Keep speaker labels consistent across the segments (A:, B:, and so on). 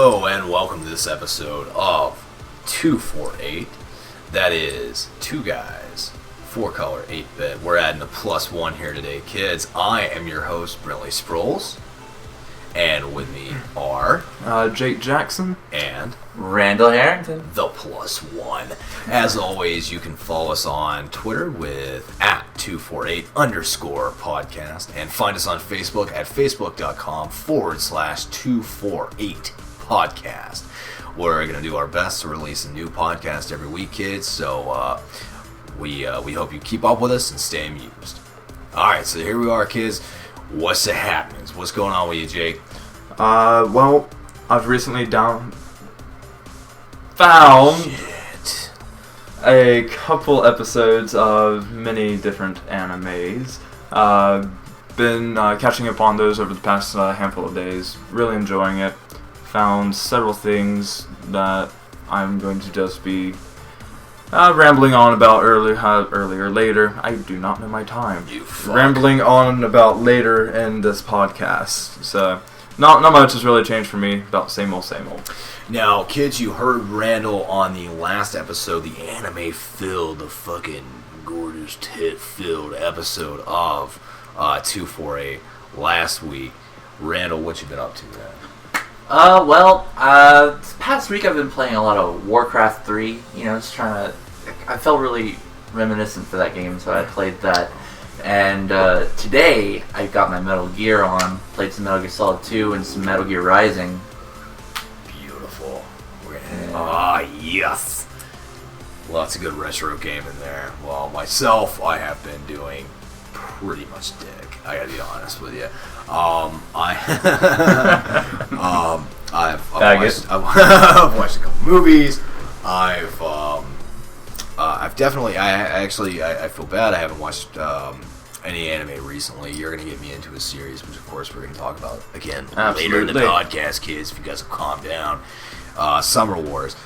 A: Hello and welcome to this episode of 248. That is 2 guys, 4-color, 8-bit. We're adding a +1 here today, kids. I am your host, Brentley Sproles. And with me are...
B: Jake Jackson.
A: And...
C: Randall Harrington.
A: The +1. As always, you can follow us on Twitter with @248_podcast. And find us on Facebook at facebook.com/248podcast. We're going to do our best to release a new podcast every week, kids. So we hope you keep up with us and stay amused. Alright, so here we are, kids. What's the happenings? What's going on with you, Jake?
B: Well, I've recently found
A: Shit.
B: a couple episodes of many different animes. Been catching up on those over the past handful of days. Really enjoying it. Found several things that I'm going to just be rambling on about later. I do not know my time.
A: You fuck.
B: Rambling on about later in this podcast. So, not much has really changed for me. About same old.
A: Now, kids, you heard Randall on the last episode, the anime-filled, the fucking gorgeous tit-filled episode of 248 last week. Randall, what you been up to, man?
C: This past week I've been playing a lot of Warcraft 3, just trying to... I felt really reminiscent for that game, so I played that. And today I got my Metal Gear on, played some Metal Gear Solid 2 and some Metal Gear Rising.
A: Beautiful. Yes! Lots of good retro game in there. Well, myself, I have been doing pretty much dick. I gotta be honest with you. I've watched a couple movies. I feel bad I haven't watched any anime recently. You're gonna get me into a series, which of course we're gonna talk about again later in the podcast, kids. If you guys will calm down. Summer Wars,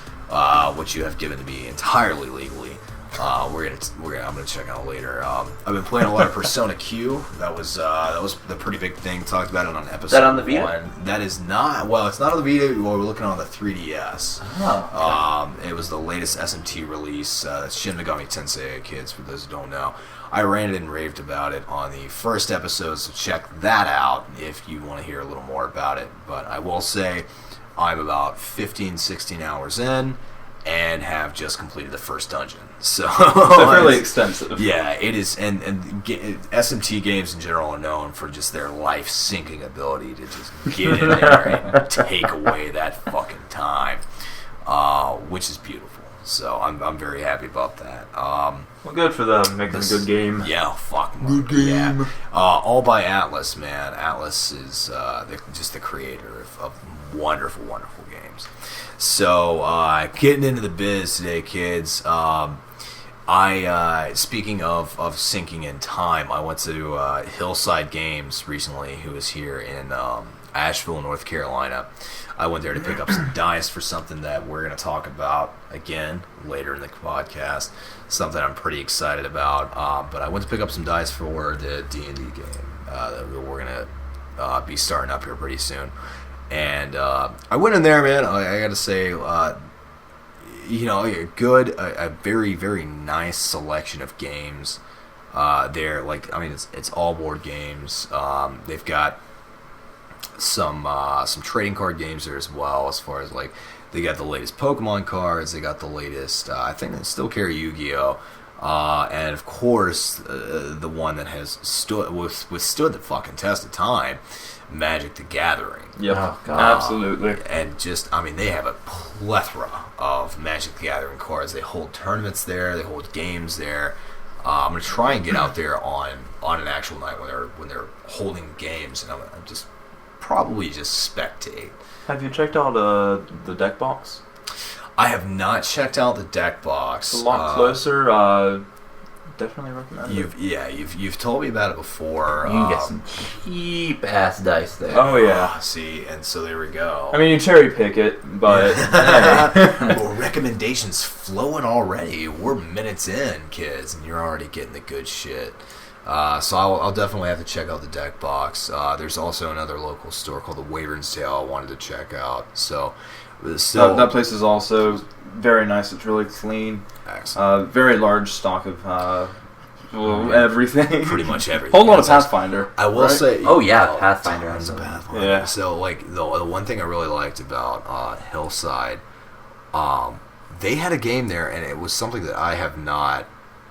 A: which you have given to me entirely legally. I'm gonna check out later. I've been playing a lot of Persona Q. That was the pretty big thing. Talked about it on episode. Is
C: that on the Vita?
A: 1. That is not. Well, it's not on the Vita. We're looking on the 3DS.
C: Oh, okay.
A: It was the latest SMT release. Shin Megami Tensei, kids. For those who don't know, I ranted and raved about it on the first episode. So check that out if you want to hear a little more about it. But I will say, I'm about 15, 16 hours in. And have just completed the first dungeon. So
B: fairly extensive.
A: Yeah, it is. And SMT games in general are known for just their life-sinking ability to just get in there and take away that fucking time, which is beautiful. So I'm very happy about that.
B: Well, good for them, making a good game.
A: Yeah, fuck. Good game. Yeah. All by Atlas, man. Atlas is just the creator of wonderful, wonderful games. So, getting into the biz today, kids. Speaking of sinking in time, I went to Hillside Games recently, who is here in Asheville, North Carolina. I went there to pick up some dice for something that we're going to talk about again later in the podcast. Something I'm pretty excited about. But I went to pick up some dice for the D&D game that we're going to be starting up here pretty soon. And I went in there, man. I got to say, a very, very nice selection of games there. It's all board games. They've got some trading card games there as well. As far as they got the latest Pokemon cards. They got the latest. I think they still carry Yu-Gi-Oh. And of course, the one that has withstood the fucking test of time. Magic the Gathering.
B: Yep, absolutely.
A: And they have a plethora of Magic the Gathering cards. They hold tournaments there. They hold games there. I'm gonna try and get out there on an actual night when they're holding games, and I'm just probably just spectate.
B: Have you checked out the deck box?
A: I have not checked out the deck box.
B: It's a lot closer. Definitely recommend it.
A: You've told me about it before.
C: You can get some cheap ass dice there.
B: Oh yeah.
A: See, and so there we go.
B: I mean, you cherry pick it, but hey.
A: Well, recommendations flowing already. We're minutes in, kids, and you're already getting the good shit. So I'll definitely have to check out the deck box. There's also another local store called the Wyvern's Tail I wanted to check out. So
B: that place is also very nice. It's really clean.
A: Excellent.
B: Very large stock of everything.
A: Pretty much everything.
B: Whole lot of Pathfinder.
A: I will say.
C: Oh yeah, Pathfinder.
A: Tons of Pathfinder.
B: Yeah.
A: So like the one thing I really liked about Hillside, they had a game there, and it was something that I have not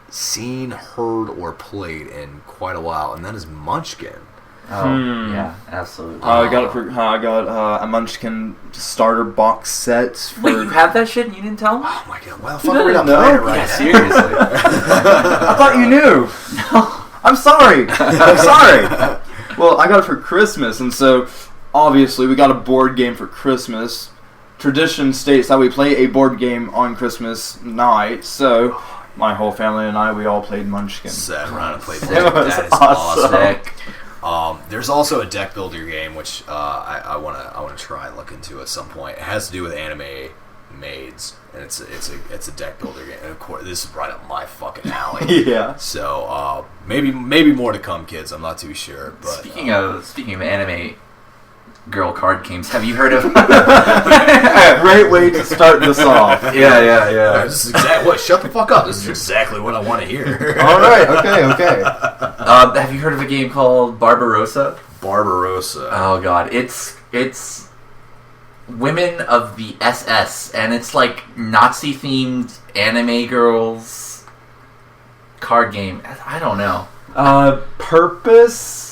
A: seen, heard, or played in quite a while, and that is Munchkin.
C: Oh yeah, absolutely.
B: I got a Munchkin starter box set. For...
C: Wait, you have that shit and you didn't tell me?
A: Oh my god! Why the fuck are we not playing it right now?
C: Seriously.
B: I thought you knew. I'm sorry. I'm sorry. Well, I got it for Christmas, and so obviously we got a board game for Christmas. Tradition states that we play a board game on Christmas night, so my whole family and I, we all played Munchkin.
A: Sat around and played
B: Sick.
A: board. That is awesome.
C: Sick.
A: There's also a deck builder game which I wanna try and look into at some point. It has to do with anime maids, and it's a deck builder game. And of course, this is right up my fucking alley.
B: Yeah.
A: So maybe more to come, kids. I'm not too sure. But
C: Speaking of anime girl card games, have you heard of?
B: Great way to start this off.
C: Yeah.
A: This is exactly what. Shut the fuck up. This is exactly what I want to hear.
B: All right. Okay.
C: Have you heard of a game called Barbarossa?
A: Barbarossa.
C: Oh god, it's women of the SS, and it's like Nazi themed anime girls card game. I don't know.
B: Purpose.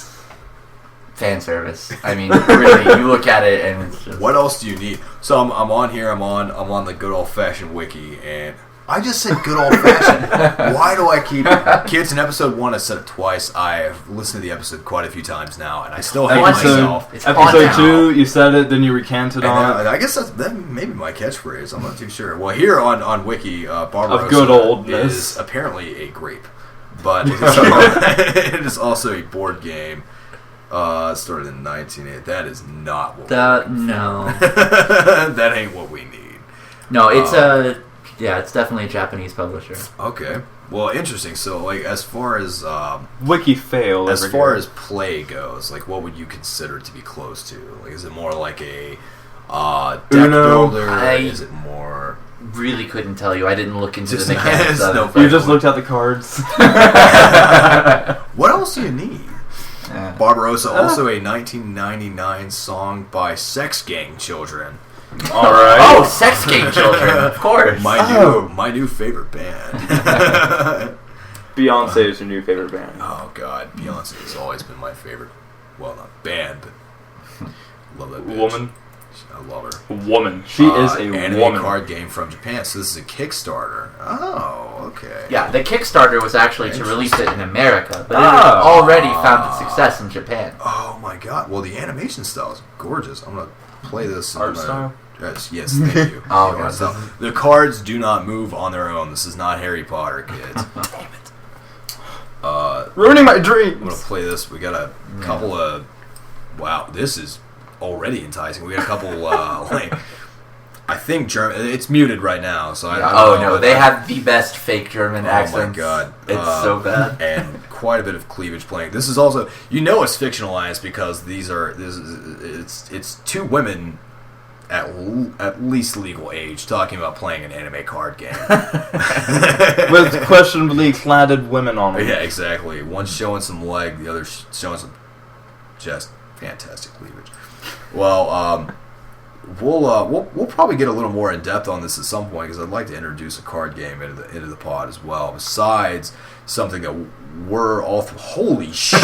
C: Fan service. I mean, really, you look at it and it's just...
A: What else do you need? So I'm on here. I'm on the good old fashioned wiki, and I just said good old fashioned. Why do I keep kids? In episode 1, I said it twice. I've listened to the episode quite a few times now, and I still hate myself.
C: It's
B: Episode 2, you said it, then you recanted on it.
A: I guess that maybe my catchphrase. I'm not too sure. Well, here on wiki, Barbarossa
B: Of good oldness.
A: is apparently a grape, but it is also a board game. Started in 1980. That is not what
C: no.
A: that ain't what we need.
C: No, it's it's definitely a Japanese publisher.
A: Okay. Well, interesting. So, like, as far as
B: Wiki fail.
A: as far as play goes, like, what would you consider to be close to? Like, is it more like a deck builder? Is it more?
C: Really couldn't tell you. I didn't look into
A: Just
C: the mechanics of it.
B: You just looked at the cards.
A: What else do you need?
C: Yeah.
A: Barbarossa, also a 1999 song by Sex Gang Children.
B: All right.
C: Oh, Sex Gang Children, of course.
A: My new favorite band.
B: Beyonce is your new favorite band.
A: Oh God, Beyonce has always been my favorite. Well, not band, but love that bitch.
B: Woman.
A: I love her.
B: Woman. She is a
A: anime
B: woman.
A: card game from Japan. So this is a Kickstarter. Oh, okay.
C: Yeah, the Kickstarter was actually to release it in America, but it had already found its success in Japan.
A: Oh my God. Well, the animation style is gorgeous. I'm gonna play this.
B: Art style?
A: Yes, thank you.
C: Oh,
A: The
C: God.
A: art style. The cards do not move on their own. This is not Harry Potter, kids.
C: Damn it.
B: Ruining my
A: I'm gonna
B: dreams.
A: play this. We got a couple of. Wow, this is already enticing. We got a couple. Like, I think German. It's muted right now, so I.
C: Yeah.
A: I
C: Oh
A: don't know
C: no,
A: if
C: they
A: that-
C: have the best fake German
A: Oh
C: accents.
A: my God,
C: It's so bad.
A: and quite a bit of cleavage playing. This is also, it's fictionalized because it's two women at least legal age talking about playing an anime card game.
B: With questionably cladded women on them.
A: Yeah, exactly. One's showing some leg, the other's showing some just fantastic cleavage. Well, we'll probably get a little more in depth on this at some point because I'd like to introduce a card game into the pod as well. Besides something that we're all holy shit!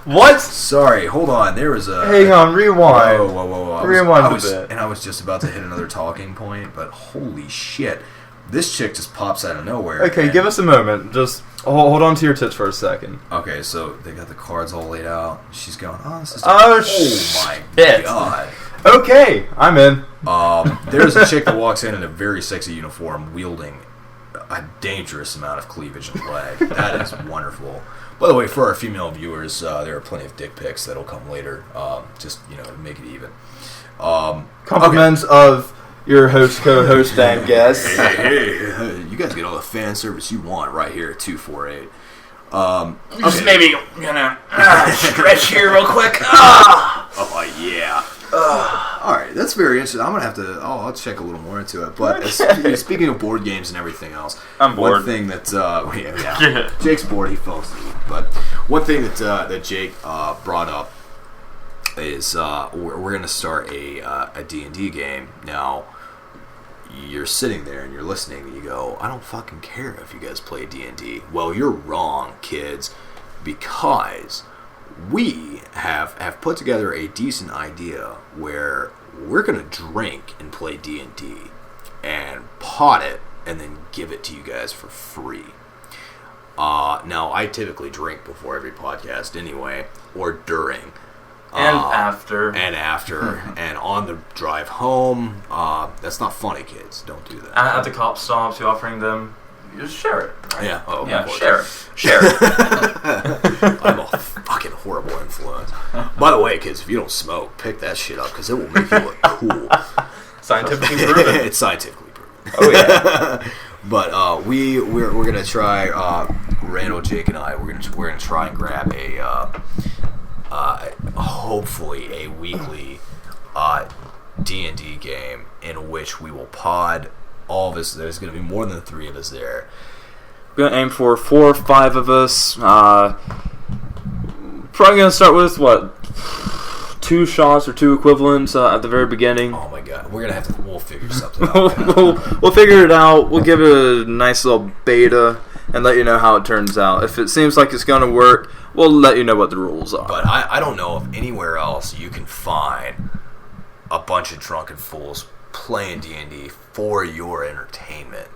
B: What?
A: Sorry, hold on. There was a
B: Hang on, rewind.
A: Whoa.
B: Rewind a bit.
A: And I was just about to hit another talking point, but holy shit. This chick just pops out of nowhere.
B: Okay,
A: and-
B: give us a moment. Just hold on to your tits for a second.
A: Okay, so they got the cards all laid out. She's going, this is...
B: Oh,
A: my
B: shit.
A: God.
B: Okay, I'm in.
A: There's a chick that walks in a very sexy uniform wielding a dangerous amount of cleavage and leg. That is wonderful. By the way, for our female viewers, there are plenty of dick pics that'll come later. Just, to make it even.
B: Compliments of your host, co-host, and guest.
A: Hey, you guys get all the fan service you want right here at 248.
C: Just maybe gonna stretch here real quick.
A: Oh yeah. All right, that's very interesting. I'm gonna have to. I'll check a little more into it. But speaking of board games and everything else,
B: I'm bored.
A: One thing that Jake's bored. He fell asleep. But one thing that Jake brought up is we're gonna start a D&D game now. You're sitting there and you're listening and you go, I don't fucking care if you guys play D&D. Well, you're wrong, kids, because we have put together a decent idea where we're going to drink and play D&D and pot it and then give it to you guys for free. Now, I typically drink before every podcast anyway, or during.
B: And after.
A: And on the drive home. That's not funny, kids. Don't do that.
B: At the cop stops, you're offering them, just share it. Right?
A: Yeah. Oh,
B: yeah, share it.
A: I'm a fucking horrible influence. By the way, kids, if you don't smoke, pick that shit up because it will make you look cool.
B: Scientifically proven.
A: It's scientifically proven.
B: Oh, yeah.
A: But we're gonna try. Randall, Jake, and I. We're gonna try and grab hopefully a weekly D&D game in which we will pod all of us. There's going to be more than the three of us there.
B: We're going to aim for 4 or 5 of us. Probably going to start with, 2 shots or 2 equivalents at the very beginning.
A: Oh my god, we're going to have to, we'll figure something out.
B: We'll figure it out. We'll give it a nice little beta and let you know how it turns out. If it seems like it's going to work, we'll let you know what the rules are.
A: But I don't know if anywhere else you can find a bunch of drunken fools playing D&D for your entertainment.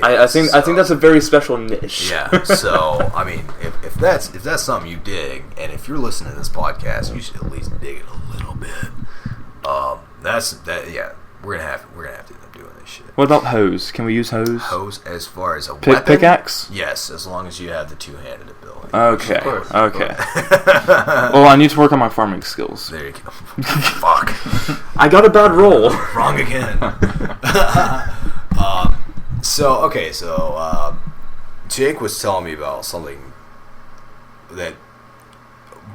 B: I think that's a very special niche.
A: Yeah. So I mean, if that's something you dig, and if you're listening to this podcast, you should at least dig it a little bit. Yeah. We're gonna have to end up doing this shit.
B: What about hose? Can we use hose?
A: Hose as far as a weapon?
B: Pickaxe?
A: Yes, as long as you have the two-handed ability.
B: Okay. Okay. Well, I need to work on my farming skills.
A: There you go. Fuck.
B: I got a bad roll.
A: Wrong again. So Jake was telling me about something that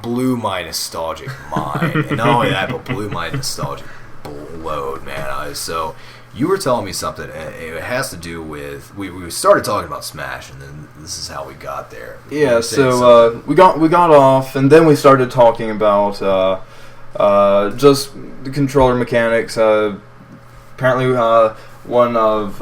A: blew my nostalgic mind, and not only that, but blew my nostalgic load, man. So you were telling me something, and it has to do with we started talking about Smash, and then this is how we got there.
B: Yeah, so we got off, and then we started talking about just the controller mechanics. Apparently, one of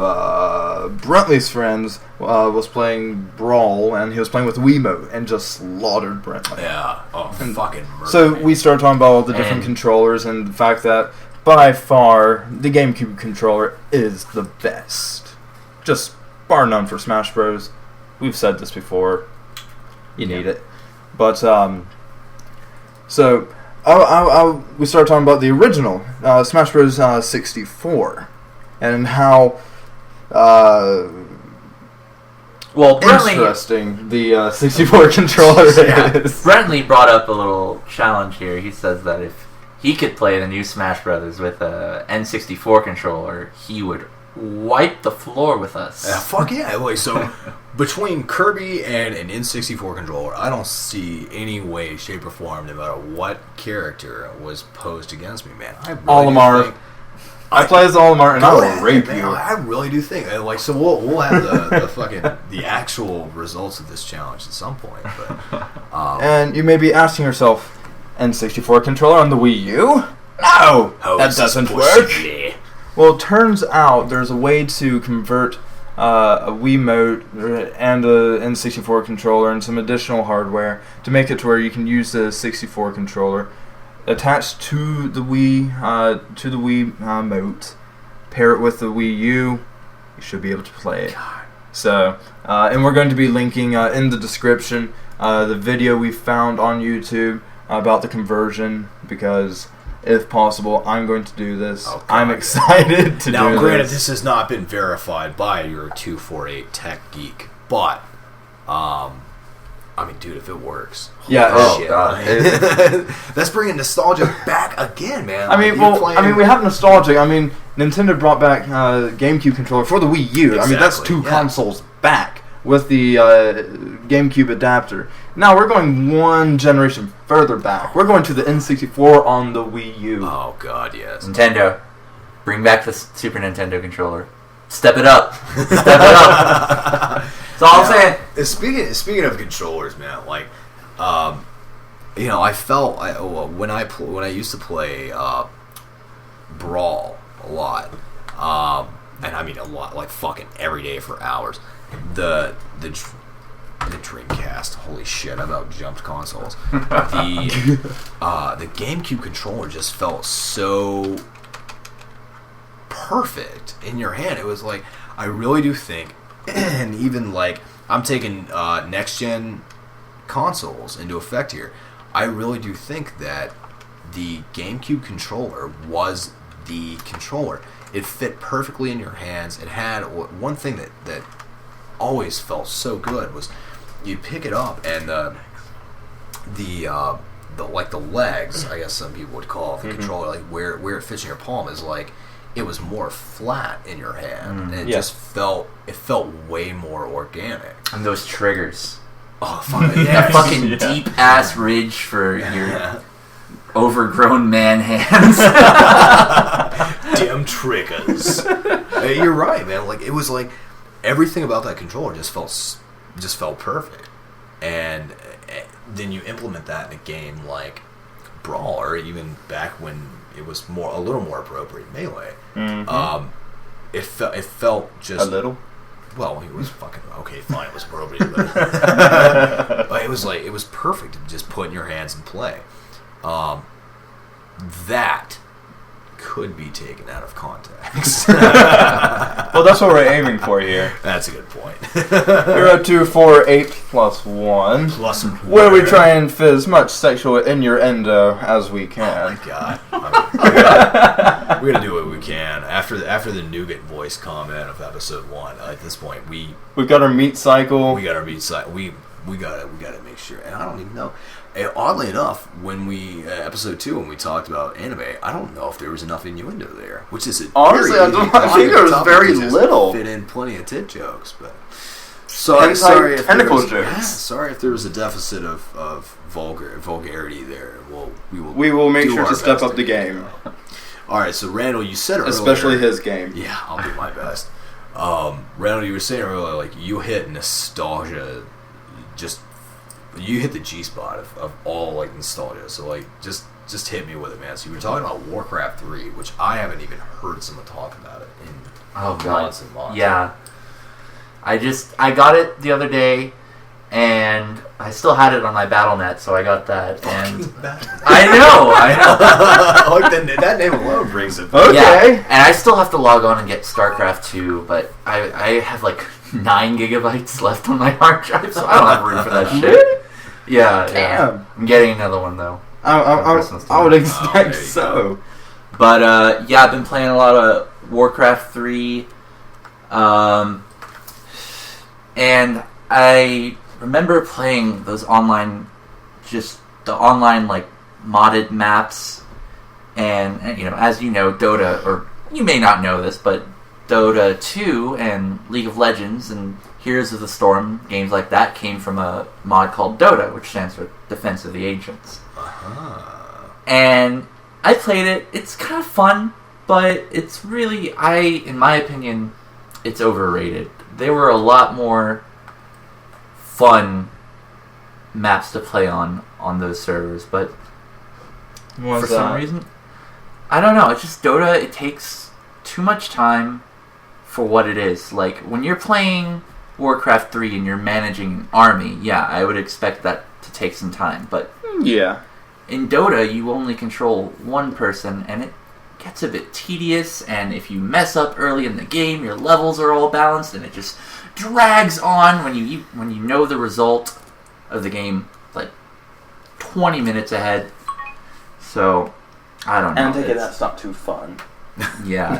B: Brentley's friends was playing Brawl, and he was playing with Wiimote and just slaughtered Brentley.
A: Yeah, fucking murder.
B: So we started talking about all the different controllers and the fact that by far the GameCube controller is the best. Just bar none for Smash Bros. We've said this before. You need it. But, so we started talking about the original Smash Bros. 64 and how interesting the 64 controller is.
C: Brentley brought up a little challenge here. He says that if he could play the new Smash Brothers with a N64 controller, he would wipe the floor with us.
A: Fuck yeah. Like, so between Kirby and an N64 controller, I don't see any way, shape, or form, no matter what character was posed against me, man.
B: Olimar. I play as Olimar, and I will rape you.
A: I really do think. Like, so we'll have the actual results of this challenge at some point. But,
B: and you may be asking yourself, N64 controller on the Wii U? No! That doesn't work! Well, it turns out there's a way to convert a Wiimote and a N64 controller and some additional hardware to make it to where you can use the 64 controller attached to the Wii Mote, pair it with the Wii U, you should be able to play it. God. So, and we're going to be linking in the description the video we found on YouTube about the conversion, because if possible, I'm going to do this. Oh, I'm excited to do this.
A: Now, granted, this has not been verified by your 248 Tech Geek, but, I mean, dude, if it works.
B: Yeah,
A: shit, that's bringing nostalgia back again, man.
B: I mean, we have nostalgia. I mean, Nintendo brought back GameCube controller for the Wii U. Exactly. I mean, that's two consoles back. with the GameCube adapter. Now we're going one generation further back. We're going to the N64 on the Wii U.
A: Oh God, yes.
C: Nintendo, bring back the Super Nintendo controller. Step it up. Step it up. That's all I'm saying.
A: Speaking of controllers, man, like, I felt when I used to play Brawl a lot, and I mean a lot, like fucking every day for hours. The Dreamcast, holy shit! I've out jumped consoles. The GameCube controller just felt so perfect in your hand. It was like, I really do think, and even like I'm taking next gen consoles into effect here. I really do think that the GameCube controller was the controller. It fit perfectly in your hands. It had one thing that always felt so good was you'd pick it up and the legs, I guess some people would call the controller, like where it fits in your palm is like it was more flat in your hand, and it felt way more organic.
C: And those triggers.
A: Oh, fucking
C: that fucking deep ass ridge for your overgrown man hands.
A: Damn triggers. Hey, you're right, man. Like it was like everything about that controller just felt perfect. And then you implement that in a game like Brawl, or even back when it was a little more appropriate, Melee. Mm-hmm. It felt just
B: a little.
A: Well, it was fucking okay. Fine, it was appropriate, but it was perfect to just put in your hands and play. That could be taken out of context.
B: Well, that's what we're aiming for here.
A: That's a good point.
B: We're at 248 plus 1.
A: Plus 1.
B: Where we try and fit as much sexual innuendo as we can.
A: Oh my god. We're gonna do what we can. After the nougat voice comment of episode 1, at this point we've
B: got our meat cycle.
A: We gotta make sure. And I don't even know. Oddly enough, when we episode 2, when we talked about anime, I don't know if there was enough innuendo there, which is
B: honestly, I think there was very little.
A: Fit in plenty of tit jokes, but sorry if there was a deficit of vulgarity there.
B: We will make sure to step up the game.
A: All right, so Randall, you said earlier,
B: especially his game.
A: Yeah, I'll do my best. Randall, you were saying earlier, like you hit nostalgia, you hit the G spot of all like nostalgia. So like, just hit me with it, man. So you were talking about Warcraft 3, which I haven't even heard someone talk about it in months and months.
C: Yeah, I got it the other day, and I still had it on my BattleNet, so I got that. And I know.
A: Like that name alone brings it.
B: Okay.
C: Yeah, and I still have to log on and get StarCraft 2, but I have like 9 gigabytes left on my hard drive, so I don't have room for that shit.
B: Really?
C: Yeah.
B: Damn.
C: Yeah. I'm getting another one though.
B: I would expect so.
C: But I've been playing a lot of Warcraft 3, and I remember playing those online, just the online like modded maps, and as you know, Dota, or you may not know this, but Dota 2 and League of Legends and Heroes of the Storm, games like that, came from a mod called Dota, which stands for Defense of the Ancients.
A: Uh-huh.
C: And I played it. It's kind of fun, but it's really, in my opinion, it's overrated. There were a lot more fun maps to play on those servers, but for some reason, I don't know. It's just Dota. It takes too much time for what it is. Like when you're playing Warcraft 3 and you're managing an army, yeah, I would expect that to take some time. But
B: yeah,
C: in Dota, you only control one person, and it gets a bit tedious. And if you mess up early in the game, your levels are all balanced, and it just drags on when you know the result of the game like 20 minutes ahead. So I don't know.
B: And take it that's not too fun.
C: Yeah.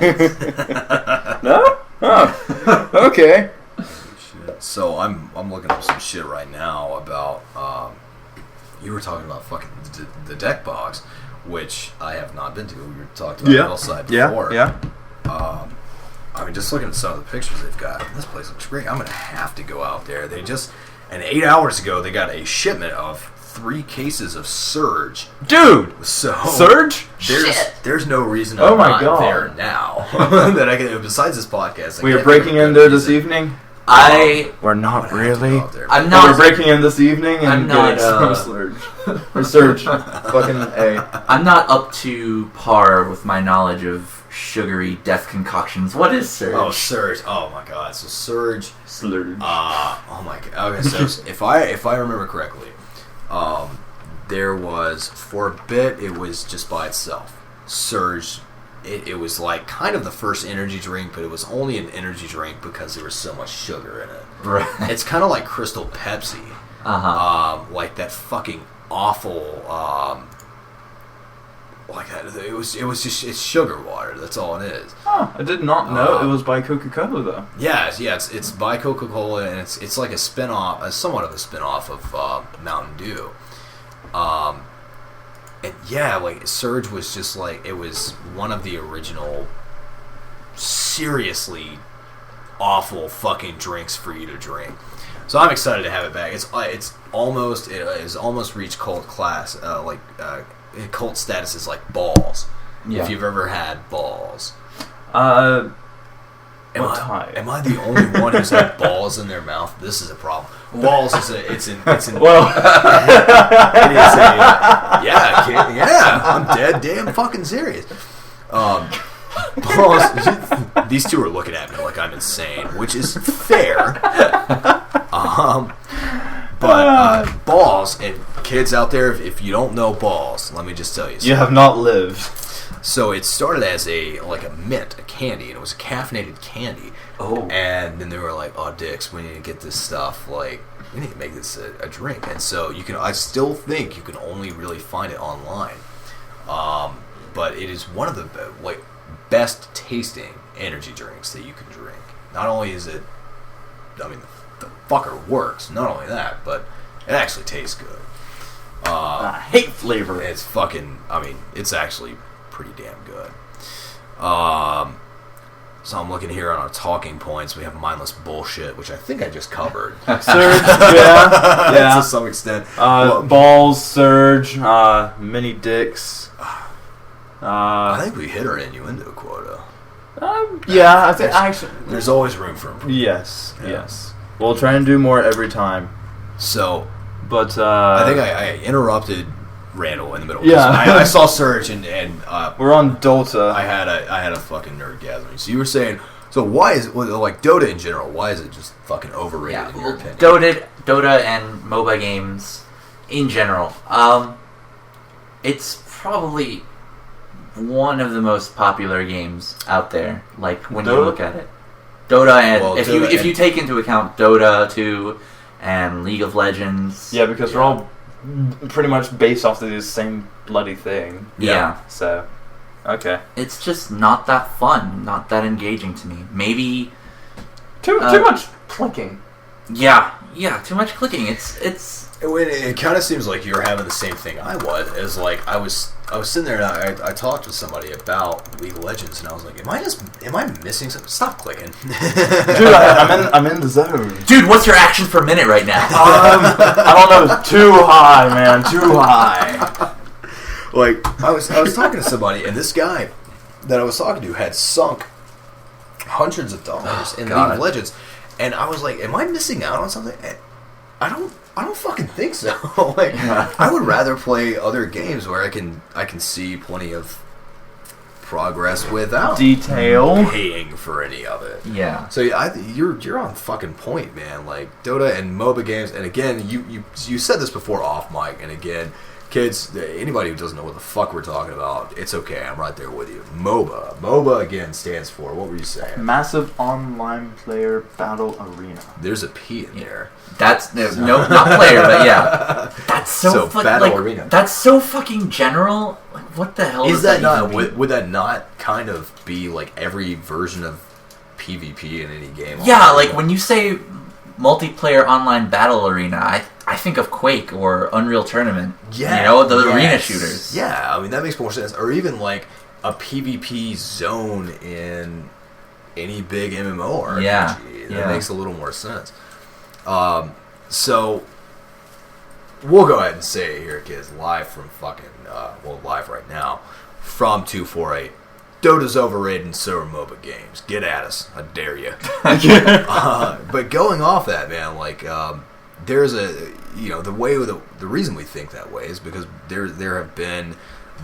B: No? Oh. Okay.
A: So I'm looking up some shit right now about you were talking about fucking the deck box, which I have not been to. We were talking about Hillside before.
B: Yeah.
A: I mean, just looking at some of the pictures they've got, this place looks great. I'm going to have to go out there. And 8 hours ago, they got a shipment of 3 cases of Surge.
B: Dude!
A: So
B: Surge?
A: There's no reason
B: Oh
A: I'm
B: my
A: not
B: God.
A: there now. That I can, besides this podcast.
B: We are breaking in there this evening? We're not really.
C: I'm not.
B: We're breaking in this evening and
C: I'm not,
B: getting some Surge. Or Surge. Fucking A.
C: I'm not up to par with my knowledge of sugary death concoctions. What is Surge?
A: Oh, Surge. Oh my God. So Surge.
B: Slurge.
A: Oh my God. Okay, so if I remember correctly, there was, for a bit, it was just by itself. Surge. It was like kind of the first energy drink, but it was only an energy drink because there was so much sugar in it.
C: Right.
A: It's kind of like Crystal Pepsi. Like that fucking awful. Like that. It was just, it's sugar water. That's all it is.
B: Oh, I did not know it was by Coca-Cola though.
A: Yeah, it's by Coca-Cola, and it's like a spin-off, somewhat of a spin-off of Mountain Dew. And yeah, like Surge was just like, it was one of the original seriously awful fucking drinks for you to drink. So I'm excited to have it back. It has almost reached cult class, cult status is like balls.
C: Yeah.
A: If you've ever had balls.
B: Am
A: I the only one who's had balls in their mouth? This is a problem. Balls is
B: Well,
A: I'm dead damn fucking serious. Balls. These two are looking at me like I'm insane, which is fair. But balls, and kids out there, if you don't know balls, let me just tell you something.
B: you have not lived.
A: So it started as a mint, a candy, and it was a caffeinated candy.
C: Oh.
A: And then they were like, "Oh, dicks, we need to get this stuff. Like, we need to make this a drink." And so I still think you can only really find it online. But it is one of the best tasting energy drinks that you can drink. Not only is it, I mean, the fucker works. Not only that, but it actually tastes good.
B: I hate flavor.
A: It's fucking, I mean, it's actually pretty damn good. So I'm looking here on our talking points. We have mindless bullshit, which I think I just covered.
B: Surge, yeah.
A: To some extent.
B: Balls, Surge, mini dicks.
A: I think we hit our innuendo quota.
B: Yeah, I think actually.
A: There's always room for improvement.
B: Yes. We'll try and do more every time.
A: So,
B: but
A: I think I interrupted Randall in the middle.
B: Yeah.
A: I saw Surge and
B: we're on Dota.
A: I had a fucking nerd gathering. So you were saying, so why is it, like Dota in general? Why is it just fucking overrated in your opinion?
C: Dota and MOBA games in general. It's probably one of the most popular games out there. Like when you look at it, Dota and if you take into account Dota 2 and League of Legends.
B: Yeah, because they're all pretty much based off of the same bloody thing.
C: Yeah.
B: So, okay.
C: It's just not that fun, not that engaging to me. Maybe
B: too much clicking.
C: Yeah, too much clicking.
A: It kind of seems like you're having the same thing I was. As like I was sitting there and I talked with somebody about League of Legends and I was like, am I missing something? Stop clicking,
B: dude. I'm in the zone,
C: dude. What's your actions per minute right now?
B: I don't know. Too high, man. Too high.
A: Like I was talking to somebody and this guy that I was talking to had sunk hundreds of dollars in League of Legends, and I was like, am I missing out on something? I don't fucking think so. Like, I would rather play other games where I can see plenty of progress without
B: detail
A: paying for any of it.
C: Yeah.
A: So you're on fucking point, man. Like Dota and MOBA games, and again, you said this before off mic, and again, kids, anybody who doesn't know what the fuck we're talking about, it's okay. I'm right there with you. MOBA again stands for, what were you saying?
B: Massive Online Player Battle Arena.
A: There's a P in there.
C: That's no, not player, but yeah. That's so
A: Battle Arena.
C: That's so fucking general. Like, what the hell
A: is that not?
C: even
A: Would that not kind of be like every version of PvP in any game?
C: Yeah, like when you say multiplayer online battle arena, I think of Quake or Unreal Tournament.
A: Yeah,
C: you know, the arena shooters.
A: Yeah, I mean that makes more sense. Or even like a PvP zone in any big MMORPG.
C: Yeah.
A: That makes a little more sense. So we'll go ahead and say it here, kids, live from live right now from 248. Dota's overrated and so are MOBA games. Get at us. I dare you. But going off that, man, like, there's the reason we think that way is because there have been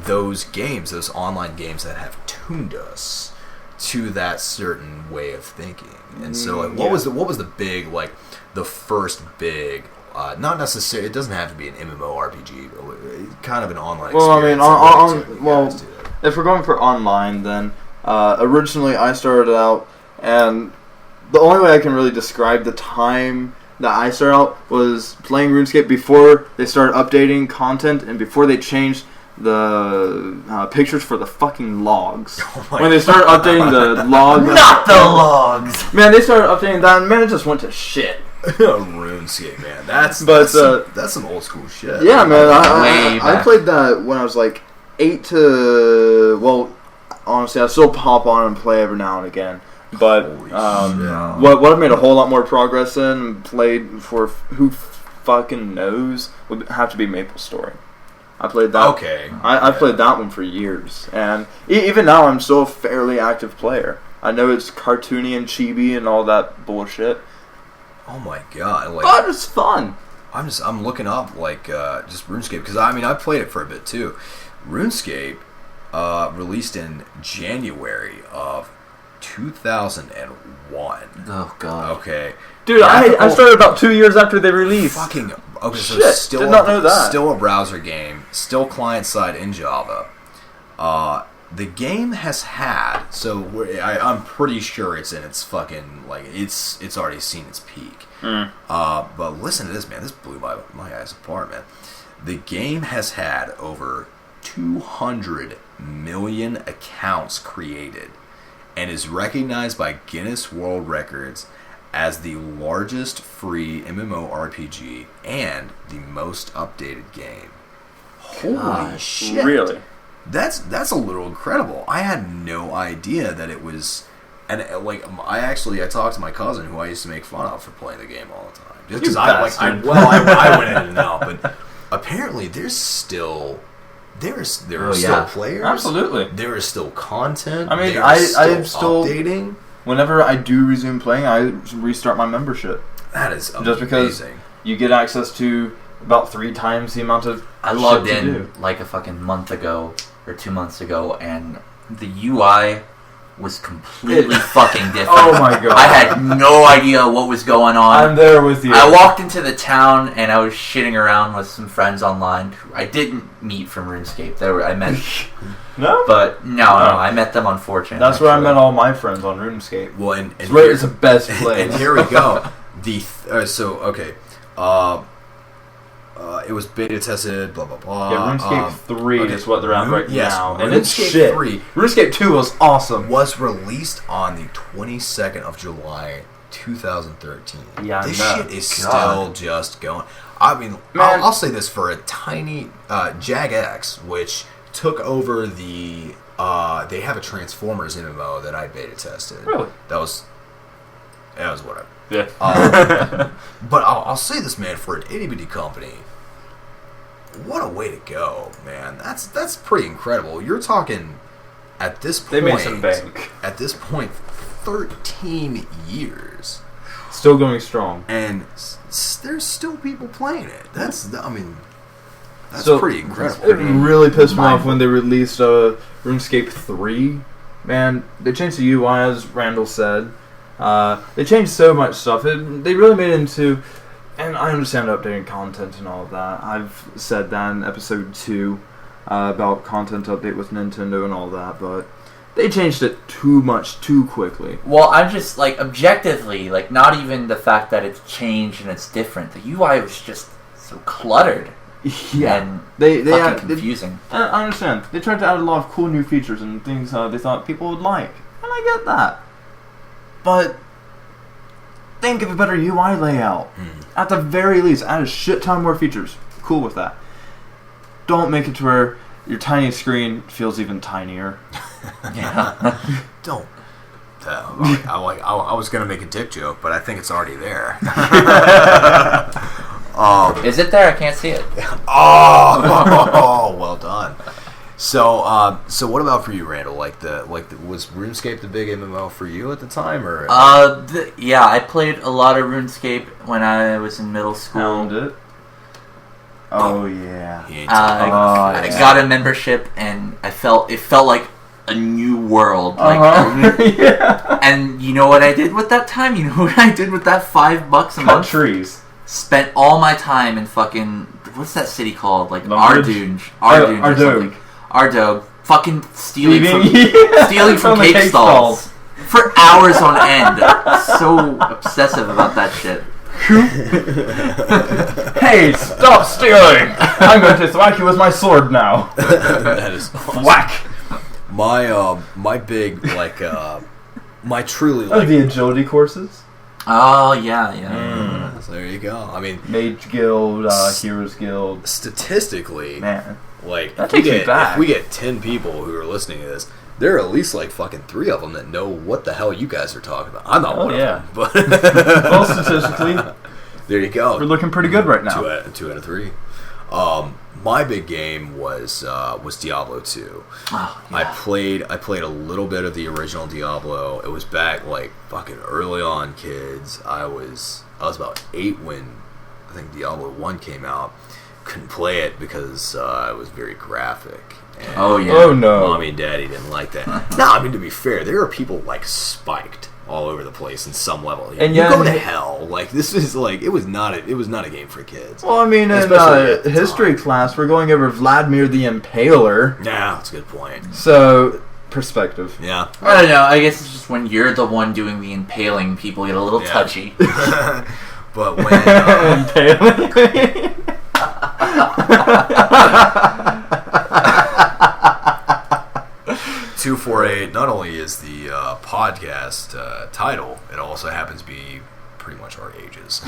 A: those games, those online games that have tuned us to that certain way of thinking. And so, like, what was the big, like, the first big, not necessarily, it doesn't have to be an MMORPG, but kind of an online experience.
B: If we're going for online, then originally I started out, and the only way I can really describe the time that I started out was playing RuneScape before they started updating content and before they changed the pictures for the fucking logs. When they started updating the logs.
C: Not the logs!
B: Man, they started updating that, and man, it just went to shit.
A: RuneScape, man. That's some old school shit.
B: Yeah, man. I played that when I was like 8 to... Well, honestly, I still pop on and play every now and again. But what I've made a whole lot more progress in and played for who fucking knows would have to be Maple Story. I played that.
A: Okay.
B: I played that one for years, and even now I'm still a fairly active player. I know it's cartoony and chibi and all that bullshit.
A: Oh my god! Like,
B: but it's fun.
A: I'm looking up like just RuneScape because I played it for a bit too. RuneScape released in January of 2001.
C: Oh god.
A: Okay.
B: Dude, I started about 2 years after they released.
A: Fucking okay. So
B: Shit,
A: still
B: did not know that.
A: Still a browser game. Still client side in Java. The game has had I'm pretty sure it's in its fucking like it's already seen its peak. But listen to this, man. This blew my eyes apart, man. The game has had over 200 million accounts created and is recognized by Guinness World Records as the largest free MMORPG and the most updated game. Holy shit.
B: Really?
A: That's a little incredible. I had no idea that it was, and like I talked to my cousin who I used to make fun of for playing the game all the time, just because I went in and out. But apparently, there's still players.
B: Absolutely,
A: there is still content.
B: I mean,
A: I'm still updating.
B: Whenever I do resume playing, I restart my membership.
A: That is amazing.
B: Just because you get access to about 3 times the amount of
C: I logged in like a fucking month ago or 2 months ago, and the UI was completely fucking different.
B: Oh my god.
C: I had no idea what was going on.
B: I'm there with you.
C: I walked into the town and I was shitting around with some friends online who I didn't meet from RuneScape. I met
B: No?
C: But no, I met them on 4chan.
B: That's where I met all my friends on RuneScape.
A: Well, and
B: it's the best place.
A: And here we go. It was beta tested, blah blah blah.
B: Yeah, RuneScape 3 is what they're at right now, and it's
A: RuneScape
B: shit.
A: 3
B: RuneScape 2 was awesome.
A: Was released on the 22nd of July, 2013.
B: Yeah,
A: this shit is still just going. I mean, I'll say this for a tiny JagX, which took over the. They have a Transformers MMO that I beta tested.
B: Really?
A: That was whatever.
B: Yeah.
A: But I'll say this, man, for an itty bitty company, what a way to go, man. That's pretty incredible. You're talking at this point.
B: They made some bank.
A: At this point, 13 years,
B: still going strong,
A: and there's still people playing it. That's pretty incredible.
B: It really pissed me off when they released RuneScape 3. Man, they changed the UI, as Randall said. They changed so much stuff. They really made it into, and I understand updating content and all of that. I've said that in episode 2 about content update with Nintendo and all that, but they changed it too much too quickly.
C: Well, I'm just like objectively, like not even the fact that it's changed and it's different. The UI was just so cluttered.
B: Yeah,
C: and
B: they
C: fucking confusing.
B: I understand. They tried to add a lot of cool new features and things they thought people would like, and I get that. But think of a better UI layout. At the very least, add a shit ton more features. Cool with that. Don't make it to where your tiny screen feels even tinier.
C: Yeah.
A: Don't I was gonna make a dick joke, but I think it's already there.
C: Is it there? I can't see it.
A: Oh, well done. So, what about for you, Randall? Was RuneScape the big MMO for you at the time, or?
C: Yeah, I played a lot of RuneScape when I was in middle school.
B: Found it. Oh yeah.
C: I got a membership, and it felt like a new world.
B: Yeah.
C: And you know what I did with that time? You know what I did with that $5 a
B: Cut
C: month?
B: trees.
C: Spent all my time in fucking, what's that city called? Like
B: Lumbridge?
C: Ardougne or something. Ardougne. Fucking stealing from cake stalls for hours on end. So obsessive about that shit.
B: Hey, stop stealing! I'm going to whack you with my sword now.
A: That is awesome.
B: Whack!
A: My big my truly
B: the agility courses.
C: Oh yeah.
A: So there you go. I mean,
B: Mage Guild, Heroes Guild.
A: Statistically,
B: Man,
A: if we get 10 people who are listening to this, there are at least like 3 of them that know what the hell you guys are talking about. I'm not one of them, but
B: well, statistically,
A: there you go.
B: We're looking pretty good right now.
A: 2 out of 3. My big game was Diablo 2.
C: Oh, yeah.
A: I played a little bit of the original Diablo. It was back fucking early on, kids. I was about 8 when I think Diablo 1 came out. Couldn't play it because it was very graphic. And
C: oh yeah.
B: Oh no.
A: Mommy and Daddy didn't like that. No, I mean, to be fair, there are people spiked all over the place in some level.
B: And
A: you go to hell. This is it was not a game for kids.
B: Well, I mean, in history class, we're going over Vladimir the Impaler.
A: Yeah, that's a good point.
B: So, perspective.
A: Yeah.
C: I don't know. I guess it's just when you're the one doing the impaling, people get a little touchy.
A: But when
B: Impaling.
A: 248 not only is the podcast title, it also happens to be pretty much our ages.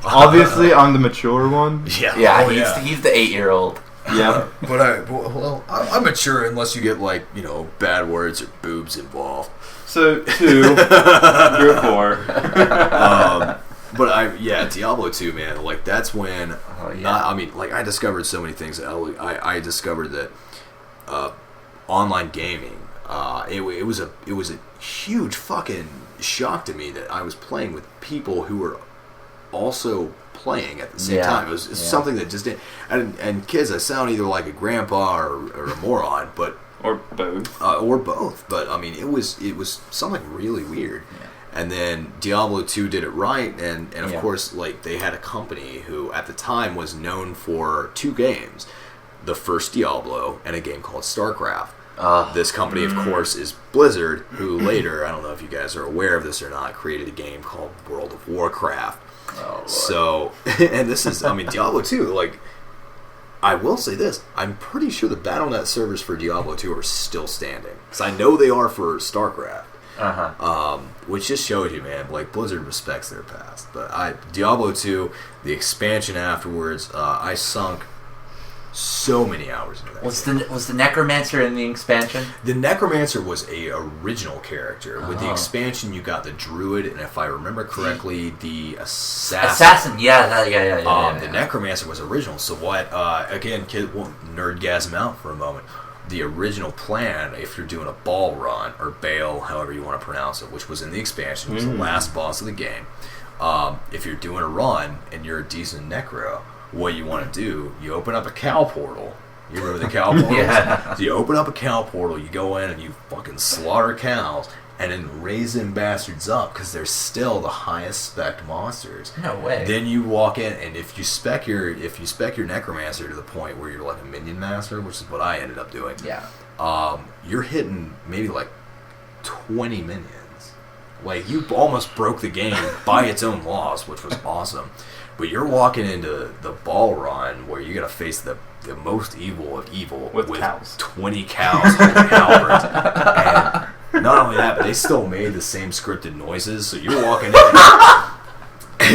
B: Obviously, I'm the mature one.
A: Yeah,
C: Yeah, he's the 8-year-old.
B: Yeah,
A: but I'm mature unless you get bad words or boobs involved.
B: So 2, you're 4.
A: But Diablo 2, man, that's when I discovered so many things. I discovered that online gaming, it was a huge fucking shock to me that I was playing with people who were also playing at the same time. It was something that just didn't. And kids, I sound either like a grandpa or a moron, but
B: or both.
A: But I mean, it was something really weird. Yeah. And then Diablo 2 did it right, and of course, they had a company who at the time was known for 2 games. The first Diablo and a game called StarCraft. This company, of course, is Blizzard, who later, I don't know if you guys are aware of this or not, created a game called World of Warcraft.
C: Oh, Lord.
A: So, and this is, Diablo 2, I will say this, I'm pretty sure the Battle.net servers for Diablo 2 are still standing. Because I know they are for StarCraft. Which just shows you, man, Blizzard respects their past. But Diablo 2, the expansion afterwards, I sunk so many hours into that.
C: Was the Necromancer in the expansion?
A: The Necromancer was a original character. With the expansion, you got the Druid, and if I remember correctly, the Assassin. The Necromancer was original. So what? Again, kid, won't nerdgasm out for a moment. The original plan, if you're doing a ball run or Baal, however you want to pronounce it, which was in the expansion, was the last boss of the game. If you're doing a run and you're a decent necro, what you want to do, you open up a cow portal. You remember the cow portals?
C: Yeah.
A: So you open up a cow portal, you go in and you fucking slaughter cows, and then raise them bastards up because they're still the highest spec monsters.
C: No way.
A: Then you walk in, and if you spec your Necromancer to the point where you're like a minion master, which is what I ended up doing.
C: Yeah.
A: You're hitting maybe 20 minions. You almost broke the game by its own laws, which was awesome. But you're walking into the ball run where you got to face the most evil of evil
B: with cows.
A: 20 cows holding halberds. And not only that, but they still made the same scripted noises. So you're walking in,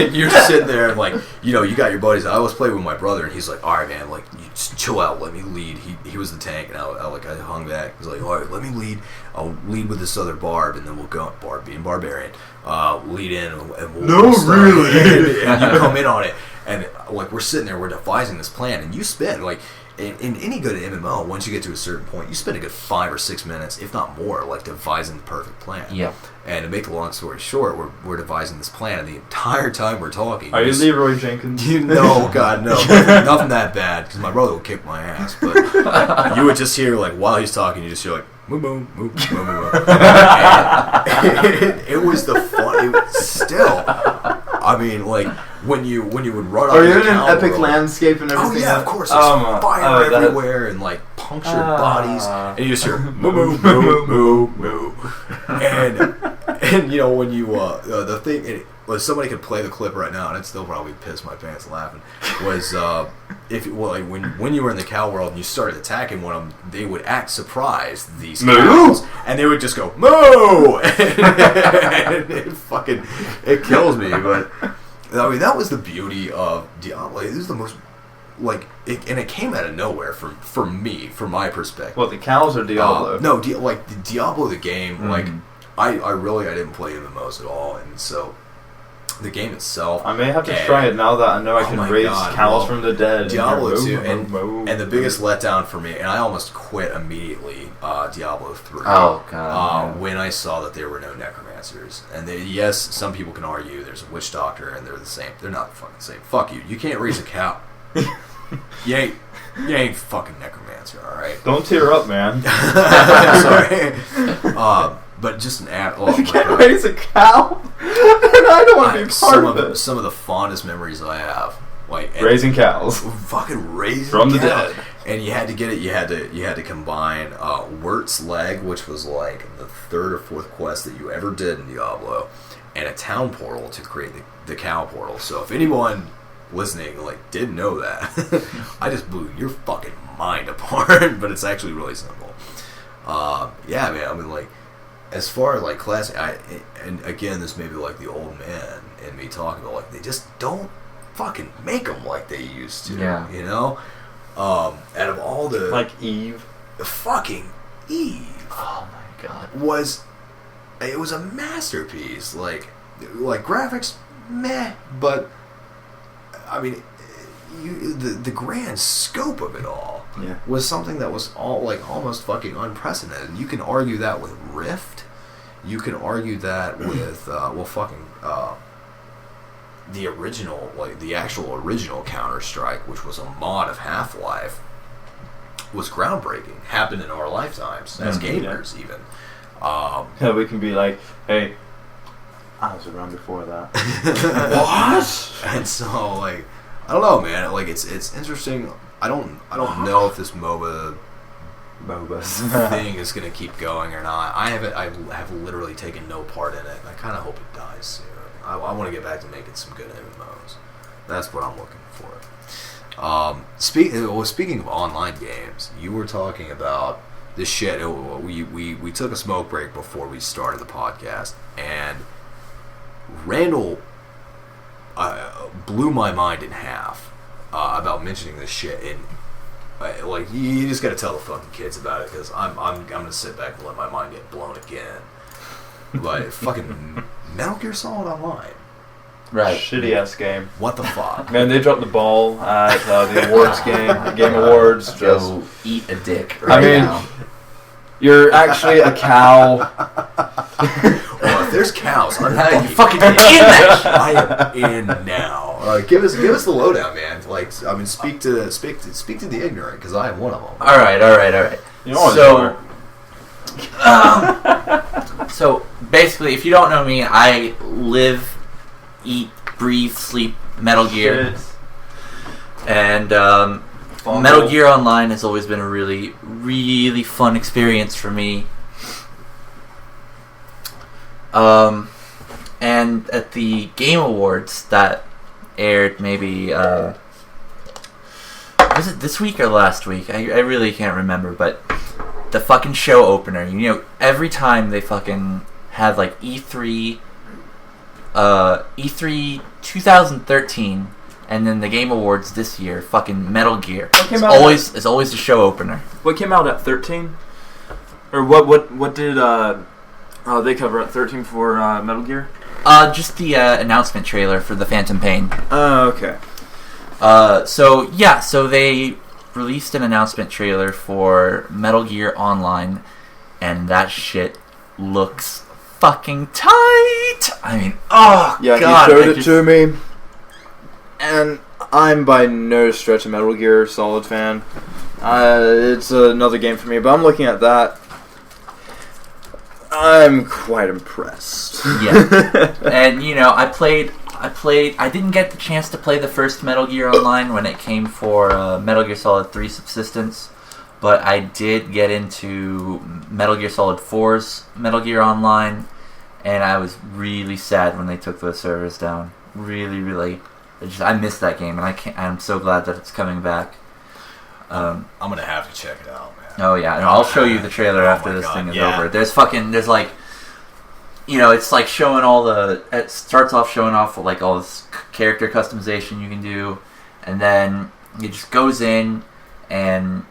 A: and you're sitting there and like, you know, you got your buddies. I always play with my brother, and he's like, all right, man, like, you just chill out, let me lead. He was the tank, and I hung back. He's like, all right, let me lead. I'll lead with this other Barb, and then we'll go, Barb being barbarian, lead in, and we'll start,
B: really?
A: and you come in on it, and like, we're sitting there, we're devising this plan, and you spend like, in any good MMO, once you get to a certain point, you spend a good 5 or 6 minutes, if not more, like devising the perfect plan.
C: Yep.
A: And to make the long story short, we're devising this plan, and the entire time we're talking.
B: Are you Leroy Jenkins?
A: No, God, no. Nothing that bad, because my brother would kick my ass. But you would just hear, like, while he's talking, you just hear, like, moo, moo, moo, moo, moo, moo. And it was the fun. It was still, I mean, like, when you would run
B: Are
A: on
B: you
A: the
B: in an epic
A: world,
B: landscape and everything?
A: Oh yeah, of course. There's fire everywhere and like punctured bodies, and you just hear moo moo moo moo moo. And you know when you the thing was somebody could play the clip right now, and I'd still probably piss my pants laughing. Was like when you were in the cow world and you started attacking one of them, they would act surprised, these cows, and they would just go moo, and it kills me, but. I mean, that was the beauty of Diablo. It was the most, like, and it came out of nowhere for me, from my perspective.
B: Well, the cows or Diablo?
A: No, like, the Diablo, the game, like, I didn't play MMOs at all, and so, the game itself.
B: I may have to try it now that I know I can raise cows from the dead.
A: Diablo 2, and the biggest letdown for me, and I almost quit immediately, Diablo 3.
C: Oh, God.
A: When I saw that there were no necromancers. And yes, some people can argue there's a witch doctor and they're the same. They're not the fucking same. Fuck you. You can't raise a cow. You ain't fucking necromancer, alright?
B: Don't tear up, man.
A: Sorry. But just an ad. Oh,
B: you can't raise a cow? And I don't want to be part of it.
A: Some of the fondest memories I have. Like
B: raising cows.
A: Fucking raising
B: from the
A: cows.
B: dead.
A: And you had to get it. You had to combine Wirt's leg, which was like the 3rd or 4th quest that you ever did in Diablo, and a town portal to create the cow portal. So if anyone listening like didn't know that, I just blew your fucking mind apart. But it's actually really simple. Yeah, man. I mean, like, as far as like classic, and again, this may be like the old man in me talking about, like, they just don't fucking make them like they used to.
C: Yeah.
A: You know. Out of all the...
B: Like Eve.
A: Fucking Eve.
C: Oh my God.
A: It was a masterpiece. Like graphics, meh, but I mean, the grand scope of it all was something that was all like almost fucking unprecedented. You can argue that with Rift. You can argue that with the original, like the actual original Counter-Strike, which was a mod of Half-Life, was groundbreaking. Happened in our lifetimes as gamers, even.
B: Yeah, we can be like, hey, I was around before that.
A: What? And so, like, I don't know, man. Like, it's interesting. I don't know if this MOBA thing is gonna keep going or not. I have literally taken no part in it. I kind of hope it dies soon. I want to get back to making some good MMOs. That's what I'm looking for. Speaking of online games, you were talking about this shit. We took a smoke break before we started the podcast, and Randall blew my mind in half about mentioning this shit. And like, you just got to tell the fucking kids about it, because I'm gonna sit back and let my mind get blown again. But fucking Metal Gear Solid Online.
C: Right.
B: Shitty ass game.
A: What the fuck?
B: Man, they dropped the ball at the awards game awards.
C: Go eat a dick right now.
B: You're actually a cow.
A: Well, if there's cows, I'm
C: fucking in that.
A: I am in now. Give us the lowdown, man. Like, I mean, speak to the ignorant, because I am one of them.
C: All right.
B: You know
C: So basically, if you don't know me, I live, eat, breathe, sleep Metal Gear.
B: Shit.
C: And Metal Gear Online has always been a really, really fun experience for me. And at the Game Awards that aired maybe, was it this week or last week? I really can't remember, but the fucking show opener, you know, every time they fucking have like E3 E3 2013, and then the Game Awards this year. Fucking Metal Gear. It's always the show opener.
B: What came out at 13? Or what did they cover at 13 for Metal Gear?
C: Just the announcement trailer for the Phantom Pain.
B: Oh, okay.
C: So they released an announcement trailer for Metal Gear Online, and that shit looks fucking tight. I mean, oh
B: yeah,
C: god,
B: he showed it to me, and I'm by no stretch a Metal Gear Solid fan. It's another game for me, but I'm looking at that. I'm quite impressed.
C: Yeah, and I didn't get the chance to play the first Metal Gear Online when it came for Metal Gear Solid 3 Subsistence, but I did get into Metal Gear Solid 4's Metal Gear Online, and I was really sad when they took those servers down. Really, really. I missed that game, and I'm so glad that it's coming back.
A: I'm gonna have to check it out, man.
C: Oh yeah, and I'll show you the trailer after this thing is over. There's like, it's like showing it starts off showing off like all this character customization you can do, and then it just goes in, and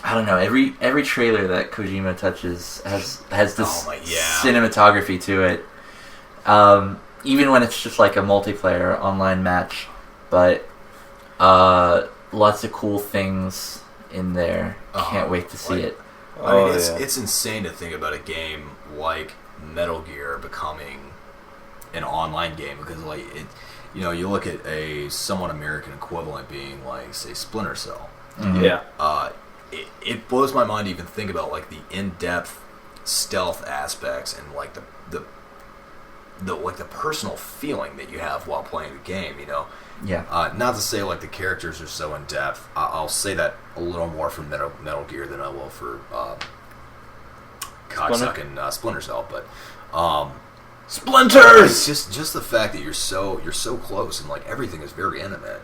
C: I don't know, every trailer that Kojima touches has this cinematography to it. Even when it's just like a multiplayer online match, but lots of cool things in there. Can't wait to see it.
A: I mean, it's insane to think about a game like Metal Gear becoming an online game, because like you look at a somewhat American equivalent being like, say, Splinter Cell.
B: Mm-hmm. Yeah.
A: It blows my mind to even think about like the in-depth stealth aspects and like the personal feeling that you have while playing the game.
C: Yeah.
A: Not to say like the characters are so in depth. I'll say that a little more for Metal Gear than I will for cocksucking Splinter Cell, but
B: Splinters.
A: It's just the fact that you're so close and like everything is very intimate.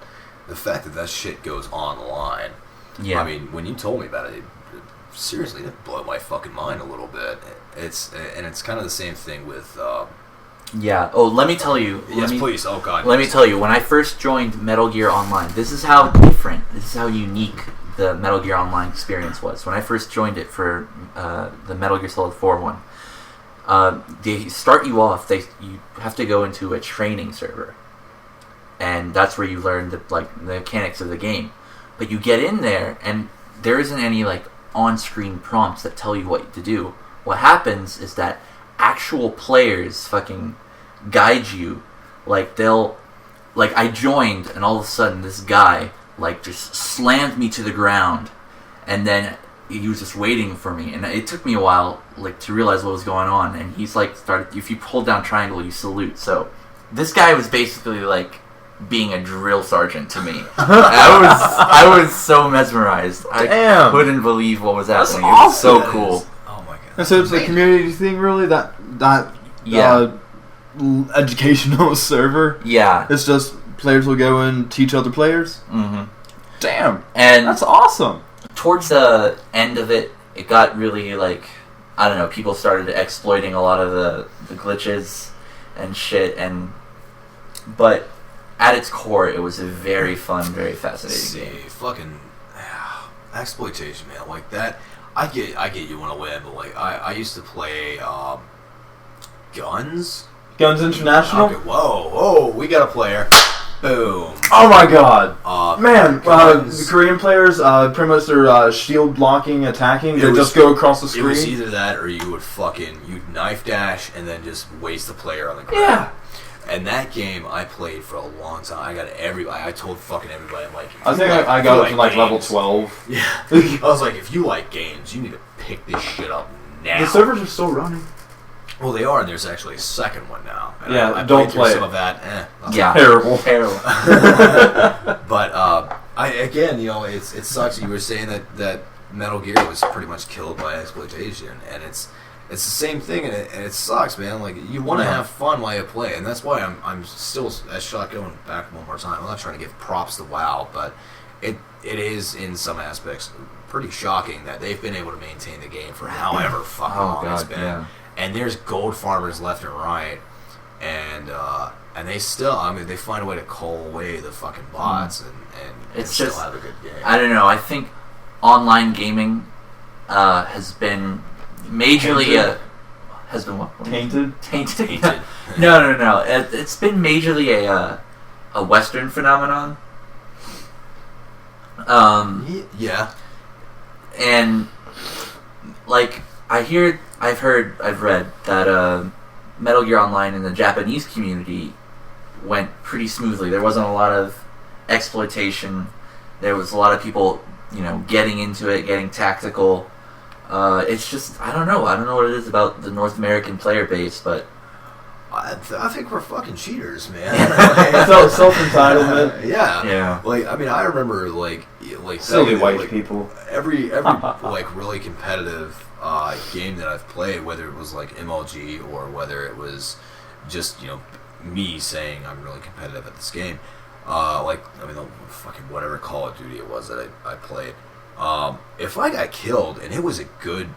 A: The fact that shit goes online.
C: Yeah.
A: I mean, when you told me about it, seriously, it blew my fucking mind a little bit. It's kind of the same thing with.
C: Yeah. Oh, let me tell you.
A: Please. Oh, God.
C: Let me tell you. When I first joined Metal Gear Online, this is how different, this is how unique the Metal Gear Online experience was. When I first joined it for the Metal Gear Solid 4 one, they start you off. You have to go into a training server, and that's where you learn the mechanics of the game. But you get in there, and there isn't any like on-screen prompts that tell you what to do. What happens is that actual players fucking guide you. I joined, and all of a sudden this guy just slammed me to the ground, and then he was just waiting for me, and it took me a while to realize what was going on. And he's started, if you hold down triangle, you salute. So this guy was basically being a drill sergeant to me. I was so mesmerized.
B: Damn.
C: I couldn't believe what was happening.
B: Awesome.
C: It was so cool.
A: Oh my god.
B: And so it's a community thing, really. That educational server.
C: Yeah.
B: It's just players will go and teach other players.
C: Mm-hmm.
B: Damn.
C: And
B: that's awesome.
C: Towards the end of it, it got really I don't know. People started exploiting a lot of the glitches and shit, but at its core, it was a very fun, very fascinating game.
A: Fucking exploitation, man. Like that, I get you want to win, but I used to play Guns
B: International.
A: Okay, whoa, we got a player. Boom.
B: Oh my god. Man,
A: Guns.
B: the Korean players, pretty much their shield blocking, attacking, they just go across the screen.
A: It was either that or you'd knife dash and then just waste the player on the ground.
B: Yeah.
A: And that game I played for a long time. I told fucking everybody, I'm like,
B: I think I got up to level 12.
A: Yeah. I was like, if you like games, you need to pick this shit up now.
B: The servers are still running.
A: Well, they are, and there's actually a second one now. And
B: yeah,
A: I
B: don't play
A: some of that.
C: Yeah,
B: terrible.
A: But it sucks. You were saying that Metal Gear was pretty much killed by exploitation, and it's the same thing, and it sucks, man. Like, you want to have fun while you play, and that's why I'm still as shocked. Going back one more time, I'm not trying to give props to WoW, but it is in some aspects pretty shocking that they've been able to maintain the game for however fucking long it's been.
C: Yeah.
A: And there's gold farmers left and right, and And they still, I mean, they find a way to cull away the fucking bots and
C: It's
A: still
C: just,
A: have a good game.
C: I don't know. I think online gaming has been majorly has been what?
B: Tainted.
C: No. It's been majorly a Western phenomenon.
A: Yeah.
C: And like I've read that Metal Gear Online in the Japanese community went pretty smoothly. There wasn't a lot of exploitation. There was a lot of people, getting into it, getting tactical. It's just, I don't know what it is about the North American player base, but
A: I think we're fucking cheaters, man.
B: Self-entitlement.
A: Yeah. Like, I mean, I remember like
B: silly white people.
A: Every like really competitive game that I've played, whether it was like MLG or whether it was just me saying I'm really competitive at this game. Fucking whatever Call of Duty it was that I played. If I got killed and it was a good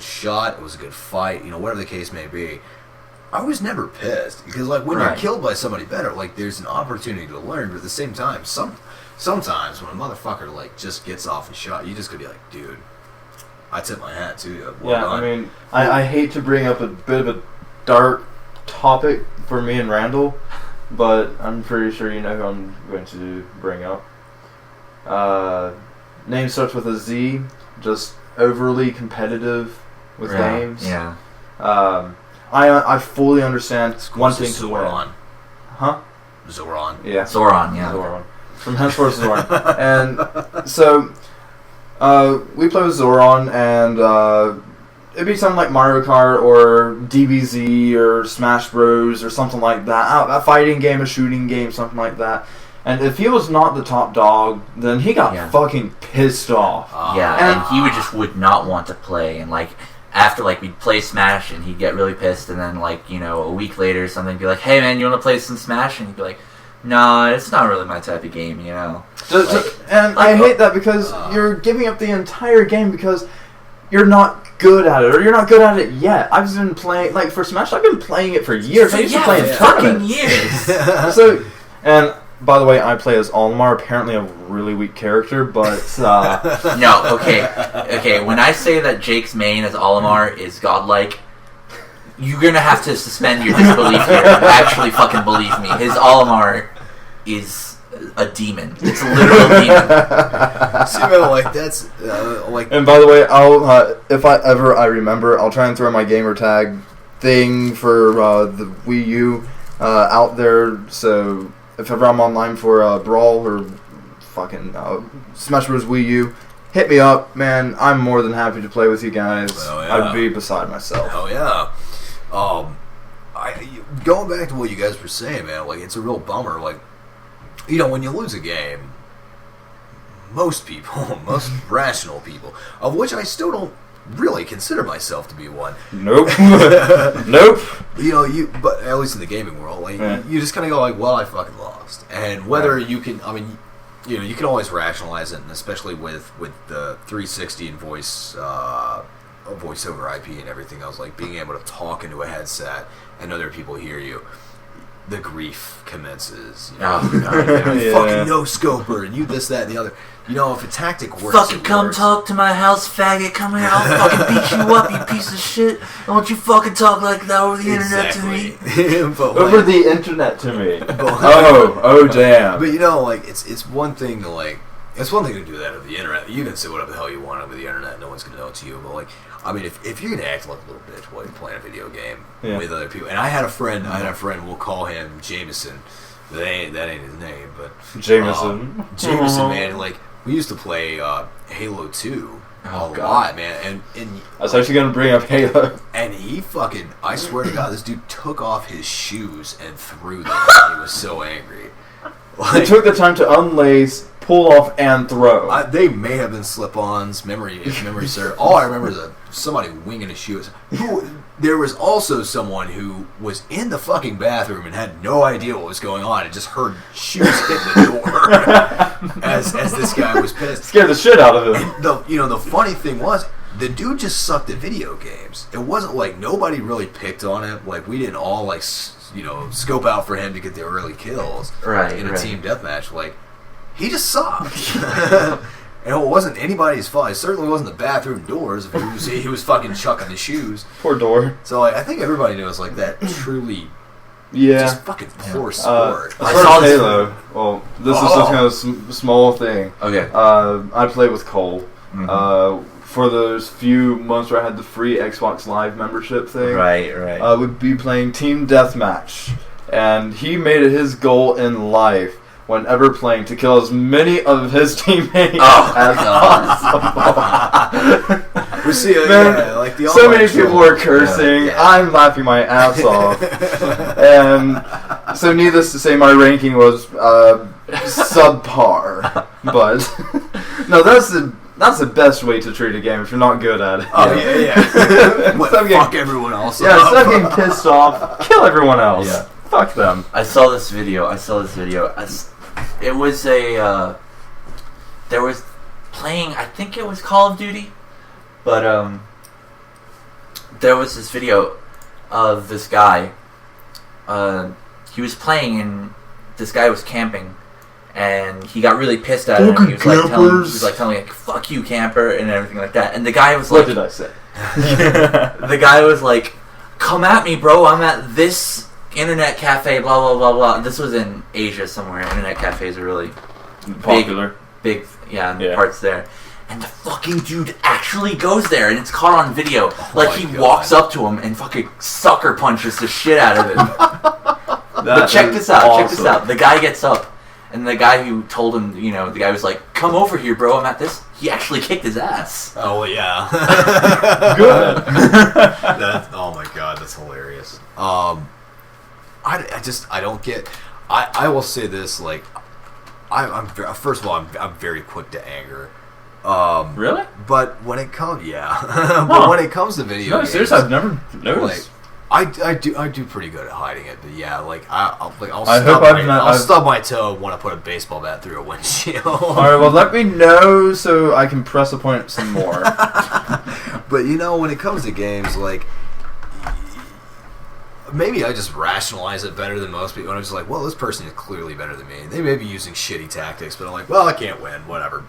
A: shot, it was a good fight, whatever the case may be, I was never pissed because like when you're killed by somebody better, like there's an opportunity to learn, but at the same time, sometimes when a motherfucker like just gets off a shot, you just gotta be like, dude, I tip my hat to you.
B: Well done. I mean, I hate to bring up a bit of a dark topic for me and Randall, but I'm pretty sure you know who I'm going to bring up. Name starts with a Z, just overly competitive with games.
C: Yeah.
B: I fully understand wanting to win.
A: Zoran.
B: Huh?
A: Zoran.
B: Yeah.
C: Zoran, yeah.
B: Zoran. From henceforth Zoran. And so we play with Zoran, and it'd be something like Mario Kart or DBZ or Smash Bros. Or something like that. A fighting game, a shooting game, something like that. And if he was not the top dog, then he got fucking pissed off.
C: And he would not want to play. And like after we'd play Smash, and he'd get really pissed. And then a week later, or something, be like, "Hey man, you want to play some Smash?" And he'd be like, "Nah, it's not really my type of game,
B: And I hate that because you're giving up the entire game because you're not good at it, or you're not good at it yet. I've been playing for Smash. I've been playing it for years. I used to play in tournaments.
C: Years.
B: So and. By the way, I play as Almar, apparently a really weak character, but...
C: No, okay. When I say that Jake's main as Olimar is godlike, you're gonna have to suspend your disbelief here and actually fucking believe me. His Olimar is a demon. It's a literal demon.
A: See, man, that's...
B: And by the way, I'll if I remember, I'll try and throw my gamer tag thing for the Wii U out there, so... If ever I'm online for Brawl or fucking Smash Bros. Wii U, hit me up, man. I'm more than happy to play with you guys. I'd be beside myself.
A: Oh yeah. Going back to what you guys were saying, man, it's a real bummer. When you lose a game, most rational people, of which I still don't really consider myself to be one.
B: Nope. Nope.
A: But at least in the gaming world, you just kind of go well, I fucking lost. And whether you can, you can always rationalize it, and especially with the 360 and voice over IP and everything else, being able to talk into a headset and other people hear you. The grief commences. Fucking no scoper, and you this, that, and the other. If a tactic works,
C: fucking come talk to my house, faggot. Come here, I'll fucking beat you up, you piece of shit. I want you fucking talk like that over the internet to me.
B: Over the internet to me. Oh damn.
A: But it's one thing to it's one thing to do that over the internet. You can say whatever the hell you want over the internet. No one's gonna know it's you. But if you're gonna act like a little bitch while you're playing a video game with other people, and I had a friend. We'll call him Jameson. That ain't his name, but
B: Jameson.
A: Jameson, man. We used to play Halo 2 a lot, man. And
B: I was actually gonna bring up Halo.
A: And he fucking, I swear to God, this dude took off his shoes and threw them. He was so angry.
B: He took the time to unlace, pull off, and throw.
A: They may have been slip-ons, if memory serves. All I remember is somebody winging his shoes. There was also someone who was in the fucking bathroom and had no idea what was going on and just heard shoes hit the door as this guy was pissed.
B: Scared the shit out of him.
A: And the funny thing was, the dude just sucked at video games. It wasn't nobody really picked on it. We didn't all scope out for him to get the early kills in a team deathmatch. Like, he just sucked. And it wasn't anybody's fault. It certainly wasn't the bathroom doors. If he was fucking chucking the shoes.
B: Poor door.
A: So I think everybody knows like that truly. Just fucking poor sport.
B: I saw Halo. Well, this is just kind of a small thing.
C: Okay.
B: I played with Cole. For those few months where I had the free Xbox Live membership thing.
C: Right.
B: I would be playing Team Deathmatch. And he made it his goal in life, whenever playing, to kill as many of his teammates as possible.
A: We see, like the
B: so many people were cursing. Yeah. I'm laughing my ass off. And so, needless to say, my ranking was subpar. But no, that's the best way to treat a game if you're not good at it.
A: Oh yeah. Fuck everyone else.
B: Yeah, instead of getting pissed off, kill everyone else. Yeah. Fuck them.
C: I saw this video. It was there was playing, I think it was Call of Duty, but there was this video of this guy. He was playing and this guy was camping, and he got really pissed at him. He was telling me, "Fuck you, camper," and everything like that. And the guy was like,
B: "What did I say?"
C: The guy was like, "Come at me, bro. I'm at this internet cafe, blah blah blah blah." This was in Asia somewhere. Internet cafes are really
B: popular,
C: big parts there. And the fucking dude actually goes there, and it's caught on video. He walks up to him and fucking sucker punches the shit out of him. But check this out.
B: Awesome.
C: Check this out. The guy gets up, and the guy who told him, the guy was like, "Come over here, bro. I'm at this." He actually kicked his ass.
A: Oh yeah.
B: Good.
A: Oh my god, that's hilarious. I don't get. I will say this, like, I'm first of all, I'm very quick to anger.
B: Really?
A: But when it comes, but when it comes to video games,
B: seriously, I've never noticed.
A: I do pretty good at hiding it, but I'll stub my toe when I put a baseball bat through a windshield.
B: All right, well, let me know so I can press a point some more.
A: But when it comes to games, like, maybe I just rationalize it better than most people. And I'm just like, well, this person is clearly better than me. They may be using shitty tactics, but I'm like, well, I can't win, whatever.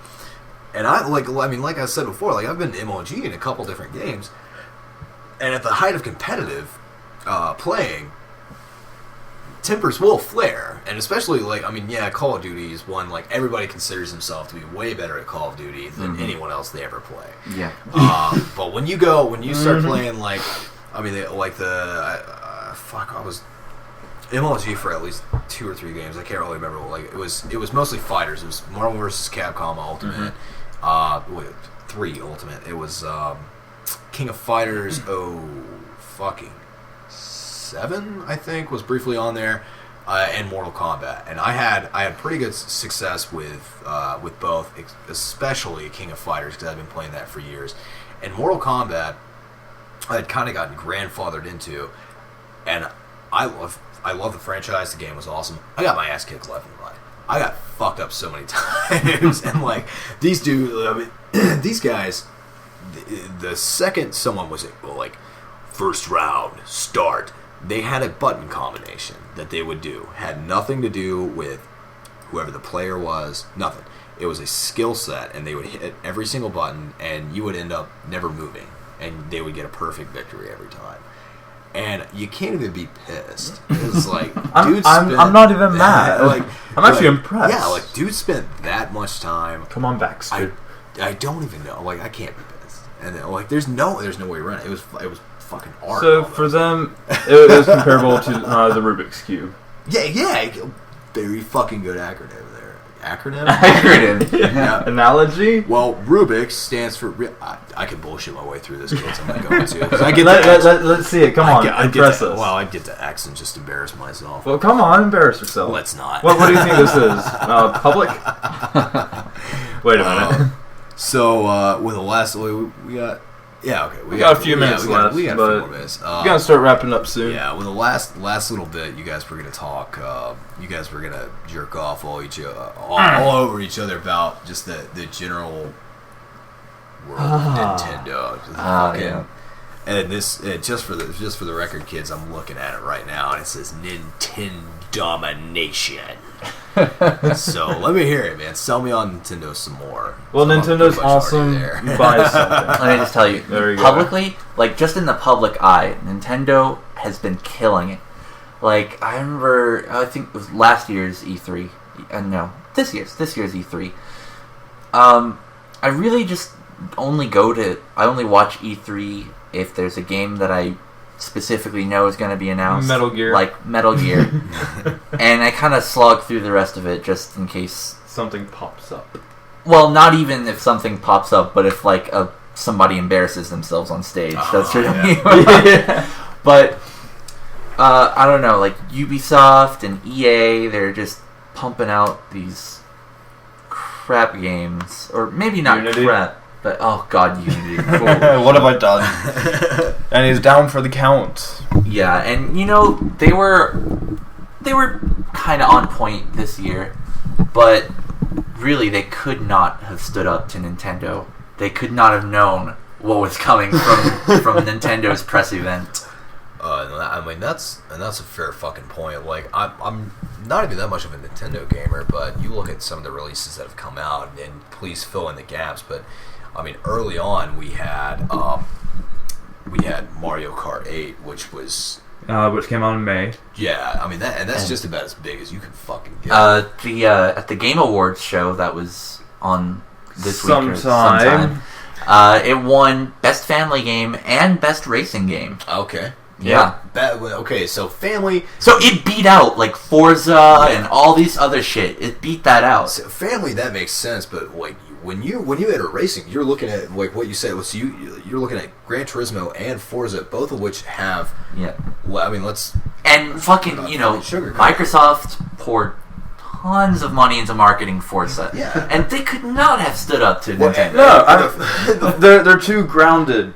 A: And like I said before, like, I've been MOG in a couple different games, and at the height of competitive playing, tempers will flare. And especially, Call of Duty is one, like, everybody considers himself to be way better at Call of Duty than anyone else they ever play.
C: Yeah.
A: But when you start playing, like, I was MLG for at least 2 or 3 games. I can't really remember. Like, it was mostly fighters. It was Marvel vs. Capcom Ultimate. 3 Ultimate. It was King of Fighters 7, I think, was briefly on there, and Mortal Kombat. And I had pretty good success with both, especially King of Fighters, because I've been playing that for years. And Mortal Kombat, I had kind of gotten grandfathered into, and I love the franchise. The game was awesome. I got my ass kicked left and right. I got fucked up so many times, and like these guys, the second someone was like, first round, start, they had a button combination that they would do. Had nothing to do with whoever the player was, nothing. It was a skill set, and they would hit every single button, and you would end up never moving, and they would get a perfect victory every time. And you can't even be pissed. It's like, I'm
B: not even mad. Like, I'm actually impressed.
A: Yeah, like, dude spent that much time.
B: Come on, Baxter.
A: I don't even know. Like, I can't be pissed. And then, like, there's no way around it. It was fucking art.
B: So for them, it was comparable to the Rubik's Cube.
A: Yeah, very fucking good acronym there. Acronym?
B: Yeah. Analogy?
A: Well, Rubik's stands for... I can bullshit my way through this, kids. I'm not going to.
B: Let's see it. Come on, impress us.
A: Well, I'd get to X and just embarrass myself.
B: Well, come on, embarrass yourself.
A: Let's not.
B: What do you think this is? Public? Wait a minute.
A: So, with the last... We got... Yeah, okay.
B: We got a few minutes left.
A: We got a few more minutes.
B: We got to start wrapping up soon.
A: Yeah, with the last little bit, you guys were going to talk. You guys were going to jerk off all over each other about just the general world of Nintendo.
C: Yeah.
A: And this just for the record, kids, I'm looking at it right now, and it says Nintendomination. So let me hear it, man. Sell me on Nintendo some more.
B: Well, Nintendo's awesome. You buy something.
C: Let me just tell you, publicly, like just in the public eye, Nintendo has been killing it. Like I remember, I think it was last year's E3. No, this year's E3. I really just only watch E3 if there's a game that I specifically know is going to be announced.
B: Metal Gear.
C: Like Metal Gear. And I kind of slog through the rest of it just in case
B: something pops up.
C: Well, not even if something pops up, but if like somebody embarrasses themselves on stage. That's really But I don't know, like Ubisoft and EA, they're just pumping out these crap games, or maybe not
B: Unity?
C: crap, but oh god, Unity.
B: What have I done? And he's down for the count.
C: Yeah, and you know they were kind of on point this year, but really they could not have stood up to Nintendo. They could not have known what was coming from Nintendo's press event.
A: I mean that's a fair fucking point. Like I'm not even that much of a Nintendo gamer, but you look at some of the releases that have come out, and please fill in the gaps. But I mean, early on we had Mario Kart 8, which
B: came out in May.
A: Yeah, I mean that's just about as big as you can fucking get.
C: At the Game Awards show that was on this week or sometime, it won Best Family Game and Best Racing Game.
A: Okay.
C: Yeah.
A: Okay, so family.
C: So it beat out like Forza and all these other shit. It beat that out. So
A: family, that makes sense, but like when you enter racing, you're looking at like what you said was you're looking at Gran Turismo and Forza, both of which have Well, I mean,
C: fucking Microsoft poured tons of money into marketing Forza, and they could not have stood up to Nintendo.
B: No, they're too grounded.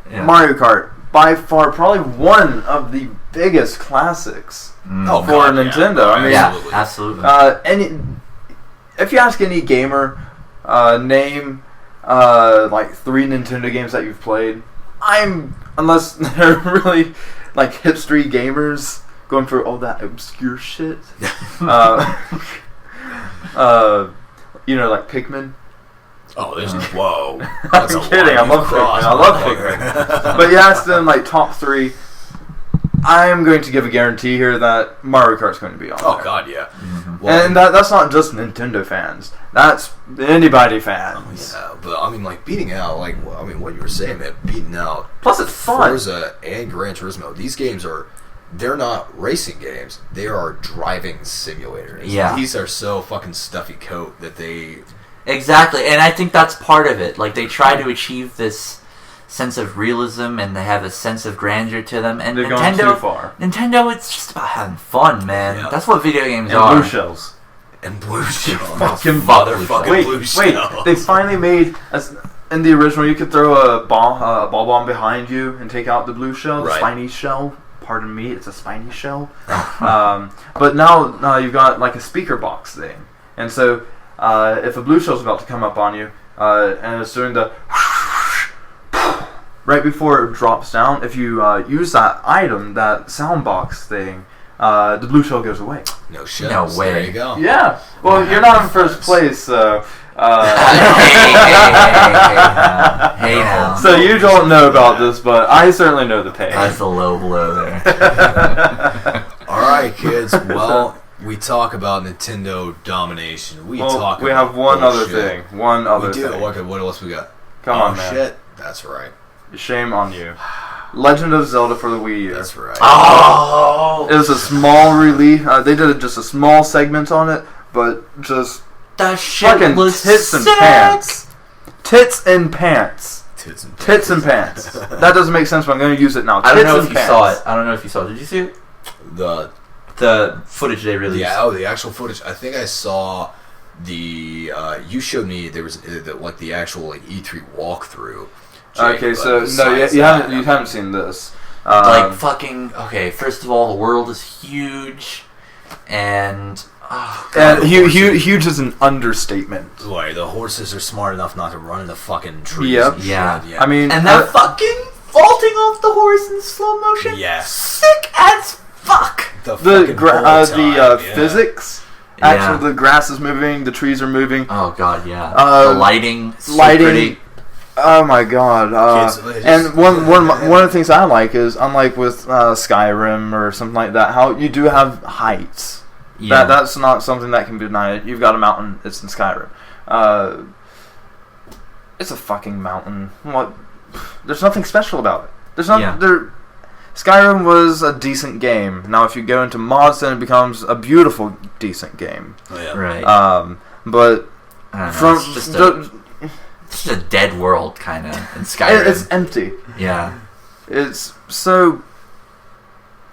C: Yeah.
B: Mario Kart, by far, probably one of the biggest classics for Nintendo. I mean,
C: absolutely.
B: If you ask any gamer, name like 3 Nintendo games that you've played, unless they're really like hipstery gamers going through all that obscure shit. Like Pikmin.
A: Oh, there's whoa.
B: I'm kidding. I love Pikmin. But you ask them like top 3. I'm going to give a guarantee here that Mario Kart's going to be on there.
A: Oh god, yeah.
C: Mm-hmm.
B: Well, and that's not just Nintendo fans. That's anybody fans.
A: Yeah, but I mean, like beating out, what you were saying, man, beating out.
B: Plus, it's fun.
A: Forza and Gran Turismo. These games they're not racing games. They are driving simulators.
C: Yeah.
A: These are so fucking stuffy coat that they.
C: Exactly, and I think that's part of it. Like, they try to achieve this sense of realism, and they have a sense of grandeur to them. And
B: they're going too far.
C: Nintendo, it's just about having fun, man.
A: Yeah.
C: That's what video games
B: and
C: are.
B: Blue shells.
A: And blue shells.
B: Fucking
A: motherfucking blue shells.
B: Wait, they finally made... In the original, you could throw a ball bomb behind you and take out the blue shell, the spiny shell. Pardon me, it's a spiny shell. But now you've got like a speaker box thing. And so... if a blue shell's about to come up on you, and it's doing the right before it drops down, if you use that item, that sound box thing, the blue shell goes away.
A: No shit.
C: No way.
A: There you go.
B: Yeah. Well, you're not in first place, so...
C: Hey now.
B: So you don't know about this, but I certainly know the pain.
C: That's a low blow there.
A: Alright, kids. Well... We talk about Nintendo domination. We
B: have one other thing. One other thing.
A: Okay, what else we got?
B: Come on, man.
A: Shit. That's right.
B: Shame on you. Legend of Zelda for the Wii U.
A: That's right.
C: Oh!
B: It was a small release. They did just a small segment on it, but just
C: that shit
B: fucking
C: was
B: tits and
C: sick.
B: pants. Tits and pants.
A: Tits and pants.
B: Tits and pants. That doesn't make sense, but I'm going to use it now.
C: I don't know if you saw it. I don't know if you saw it. Did you see it? The footage they released.
A: Yeah, the actual footage. I think I saw the. You showed me there was the actual E3 walkthrough.
B: Okay, so no, you haven't seen this.
C: Okay, first of all, the world is huge, and
B: huge is an understatement.
A: Boy, the horses are smart enough not to run into fucking trees.
B: Yep.
C: Yeah.
B: I mean,
C: and that fucking vaulting off the horse in slow motion.
A: Yes.
C: Sick as fuck.
B: The physics. Actually, the grass is moving, the trees are moving.
C: Oh god, yeah. The lighting. So pretty.
B: Oh my god. And one of the things I like is, unlike with Skyrim or something like that, how you do have heights. Yeah. That's not something that can be denied. You've got a mountain. It's in Skyrim. It's a fucking mountain. What? There's nothing special about it. There's not. Skyrim was a decent game. Now, if you go into mods, then it becomes a beautiful, decent game.
A: Oh, yeah.
C: Right.
B: But from
C: it's just a dead world, kind of, in Skyrim.
B: It's empty.
C: Yeah.
B: It's so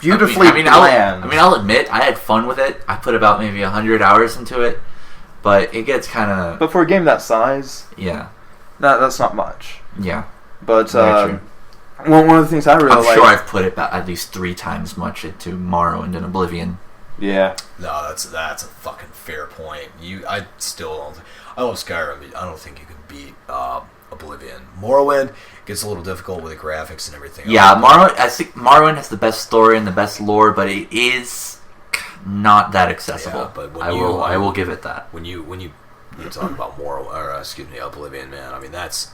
B: beautifully bland.
C: I'll admit, I had fun with it. I put about maybe 100 hours into it, but it gets kind of...
B: But for a game that size,
C: yeah,
B: that's not much.
C: Yeah.
B: But one of the things I really like...
C: I'm sure I've put it at least 3 times much into Morrowind and Oblivion.
B: Yeah.
A: No, that's a fucking fair point. I still don't... I love Skyrim, but I don't think you can beat Oblivion. Morrowind gets a little difficult with the graphics and everything.
C: Yeah, I think Morrowind has the best story and the best lore, but it is not that accessible. Yeah, but I will give it that.
A: When you talk about Oblivion, man, I mean that's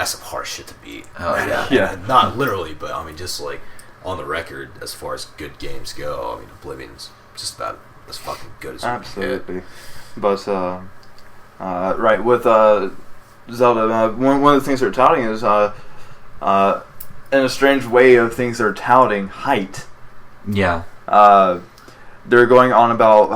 A: some harsh shit to beat.
C: Oh yeah.
B: Yeah.
A: Not literally, but I mean just like on the record, as far as good games go, I mean Oblivion's just about as fucking good as
B: absolutely. But right with Zelda, one of the things they're touting is in a strange way of things they're touting height.
C: Yeah.
B: They're going on about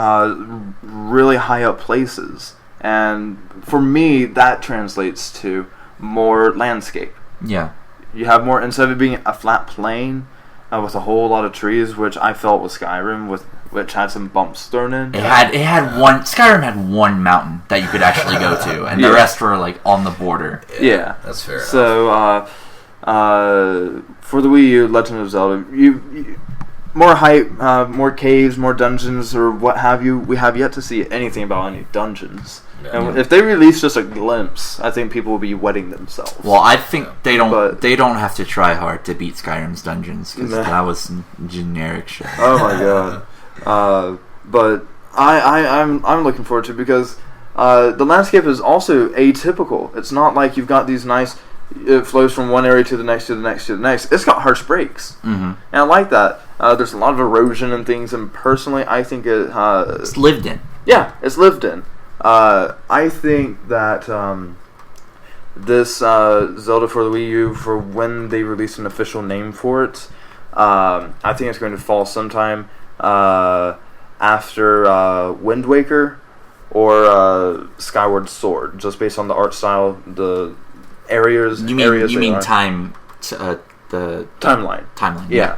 B: really high up places, and for me that translates to more landscape.
C: Yeah.
B: You have more, instead of it being a flat plain with a whole lot of trees, which I felt with Skyrim, which had some bumps thrown in.
C: Skyrim had one mountain that you could actually go to, and the rest were like on the border.
B: Yeah.
A: That's fair enough.
B: So for the Wii U, Legend of Zelda, you more height, more caves, more dungeons, or what have you. We have yet to see anything about any dungeons. Yeah. And if they release just a glimpse, I think people will be wetting themselves.
C: Well, I think they don't have to try hard to beat Skyrim's dungeons, because that was some generic shit.
B: Oh my god. But I'm looking forward to it, because the landscape is also atypical. It's not like you've got these nice... It flows from one area to the next, to the next, to the next. It's got harsh breaks. Mm-hmm. And I like that. There's a lot of erosion and things, and personally, I think it's
C: lived in. Yeah,
B: it's lived in. I think that this Zelda for the Wii U, for when they release an official name for it, I think it's going to fall sometime after Wind Waker or Skyward Sword, just based on the art style, the areas.
C: You mean time? The
B: timeline.
C: Timeline.
B: Yeah.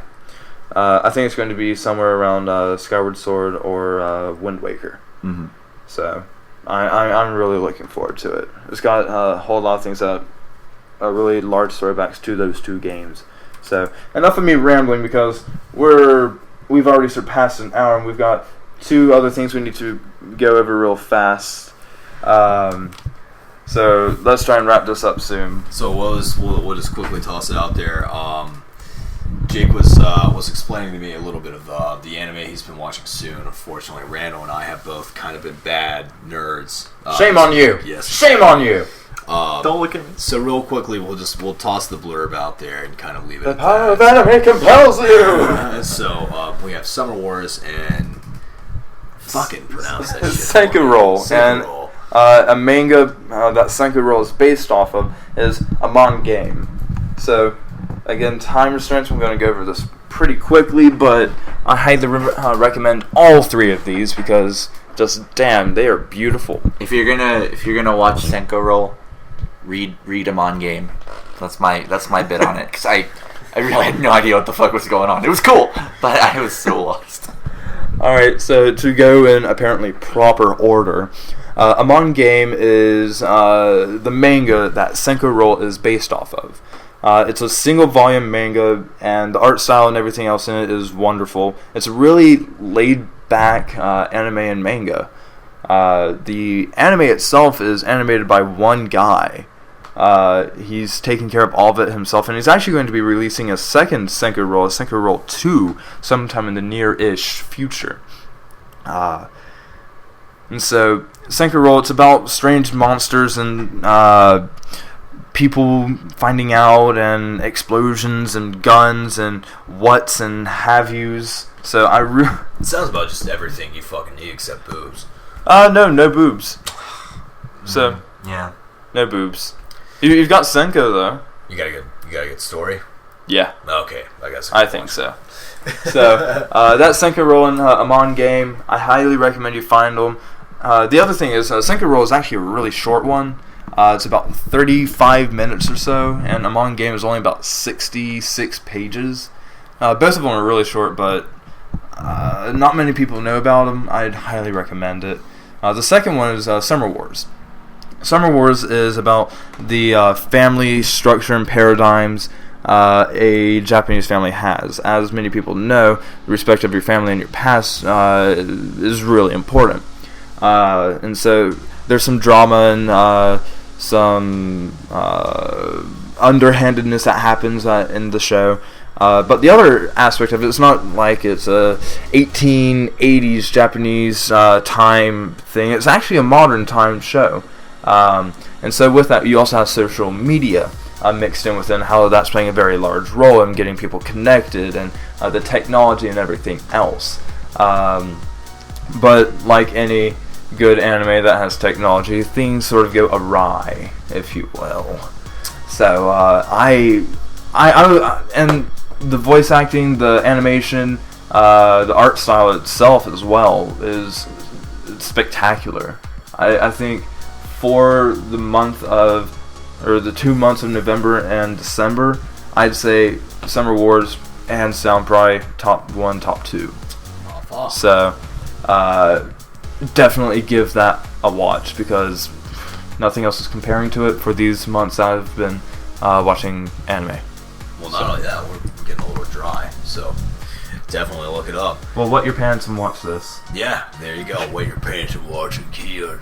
B: I think it's going to be somewhere around Skyward Sword or Wind Waker.
C: Mm-hmm.
B: So I'm really looking forward to it. It's got a whole lot of things that are really large throwbacks to those two games. So enough of me rambling, because we've already surpassed an hour, and we've got 2 other things we need to go over real fast. So let's try and wrap this up soon.
A: So we'll just quickly toss it out there. Jake was explaining to me a little bit of the anime he's been watching soon. Unfortunately, Randall and I have both kind of been bad nerds.
B: Shame on you.
A: Yes.
B: Shame on you.
C: Don't look at me.
A: So real quickly, we'll toss the blurb out there and kind of leave it.
B: The power of anime compels you.
A: So we have Summer Wars and fucking pronounce that shit.
B: Senku-Roll. And a manga that Senku-Roll is based off of is a Amon game. So again, time restraints, I'm going to go over this pretty quickly, but I highly recommend all 3 of these, because just damn, they are beautiful.
C: If you're gonna watch Senku-Roll, read Amon game. That's my bit on it, because I really had no idea what the fuck was going on. It was cool, but I was so lost.
B: Alright, so to go in apparently proper order, Amon game is the manga that Senku-Roll is based off of. It's a single volume manga, and the art style and everything else in it is wonderful. It's a really laid back anime and manga. The anime itself is animated by one guy, He's taking care of all of it himself, and he's actually going to be releasing a second Senku Roll, a Senku Roll 2, sometime in the near-ish future. And so, Senku Roll, it's about strange monsters and people finding out, and explosions and guns and whats and have-yous. So
A: It sounds about just everything you fucking need except boobs.
B: No boobs. So,
C: yeah.
B: no boobs. You've got Senko, though.
A: You got a good story?
B: Yeah.
A: Okay, I guess.
B: I think so. So, that's Senko Roll in Amon game. I highly recommend you find them. The other thing is, Senko Roll is actually a really short one. It's about 35 minutes or so, and Amon game is only about 66 pages. Both of them are really short, but not many people know about them. I'd highly recommend it. The second one is Summer Wars. Summer Wars is about the family structure and paradigms a Japanese family has. As many people know, the respect of your family and your past is really important. And so there's some drama and some underhandedness that happens in the show. But the other aspect of it, it's not like it's a 1880s Japanese time thing. It's actually a modern time show. And so with that, you also have social media mixed in within, how that's playing a very large role in getting people connected, and the technology and everything else. But like any good anime that has technology, things sort of go awry, if you will. So and the voice acting, the animation, the art style itself as well is spectacular. I think for the the 2 months of November and December, I'd say Summer Wars hands down probably top 1, top 2. So definitely give that a watch, because nothing else is comparing to it for these months that I've been watching anime.
A: Well, not only that, we're getting a little dry, so definitely look it up.
B: Well, wet your pants and watch this.
A: Yeah, there you go. Wet your pants and watch it, kid.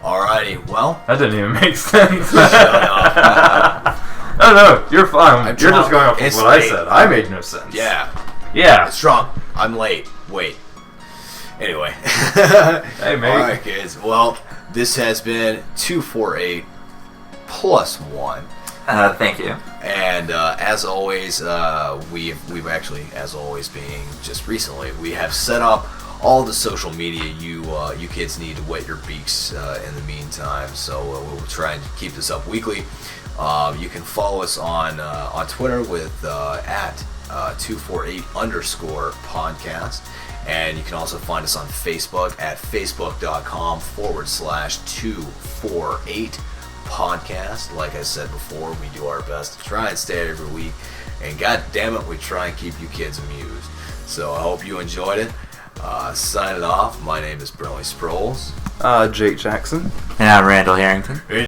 A: Alrighty, well.
B: That didn't even make sense.
A: Shut up.
B: No, you're fine. You're
A: drunk.
B: just going off of what I said. I made no sense.
A: Yeah.
B: Yeah.
A: It's drunk. I'm late. Wait. Anyway.
B: Hey, mate.
A: Alright, kids. Well, this has been 248 plus 1.
C: Thank you.
A: And as always, we've actually, as always, being just recently, we have set up all the social media you kids need to wet your beaks in the meantime. So we'll try and keep this up weekly. You can follow us on Twitter with at 248_podcast. And you can also find us on Facebook at facebook.com/248podcast. Like I said before, we do our best to try and stay every week. And god damn it, we try and keep you kids amused. So I hope you enjoyed it. Signing off, my name is Burnley Sproles.
B: Jake Jackson.
C: And I'm Randall Harrington.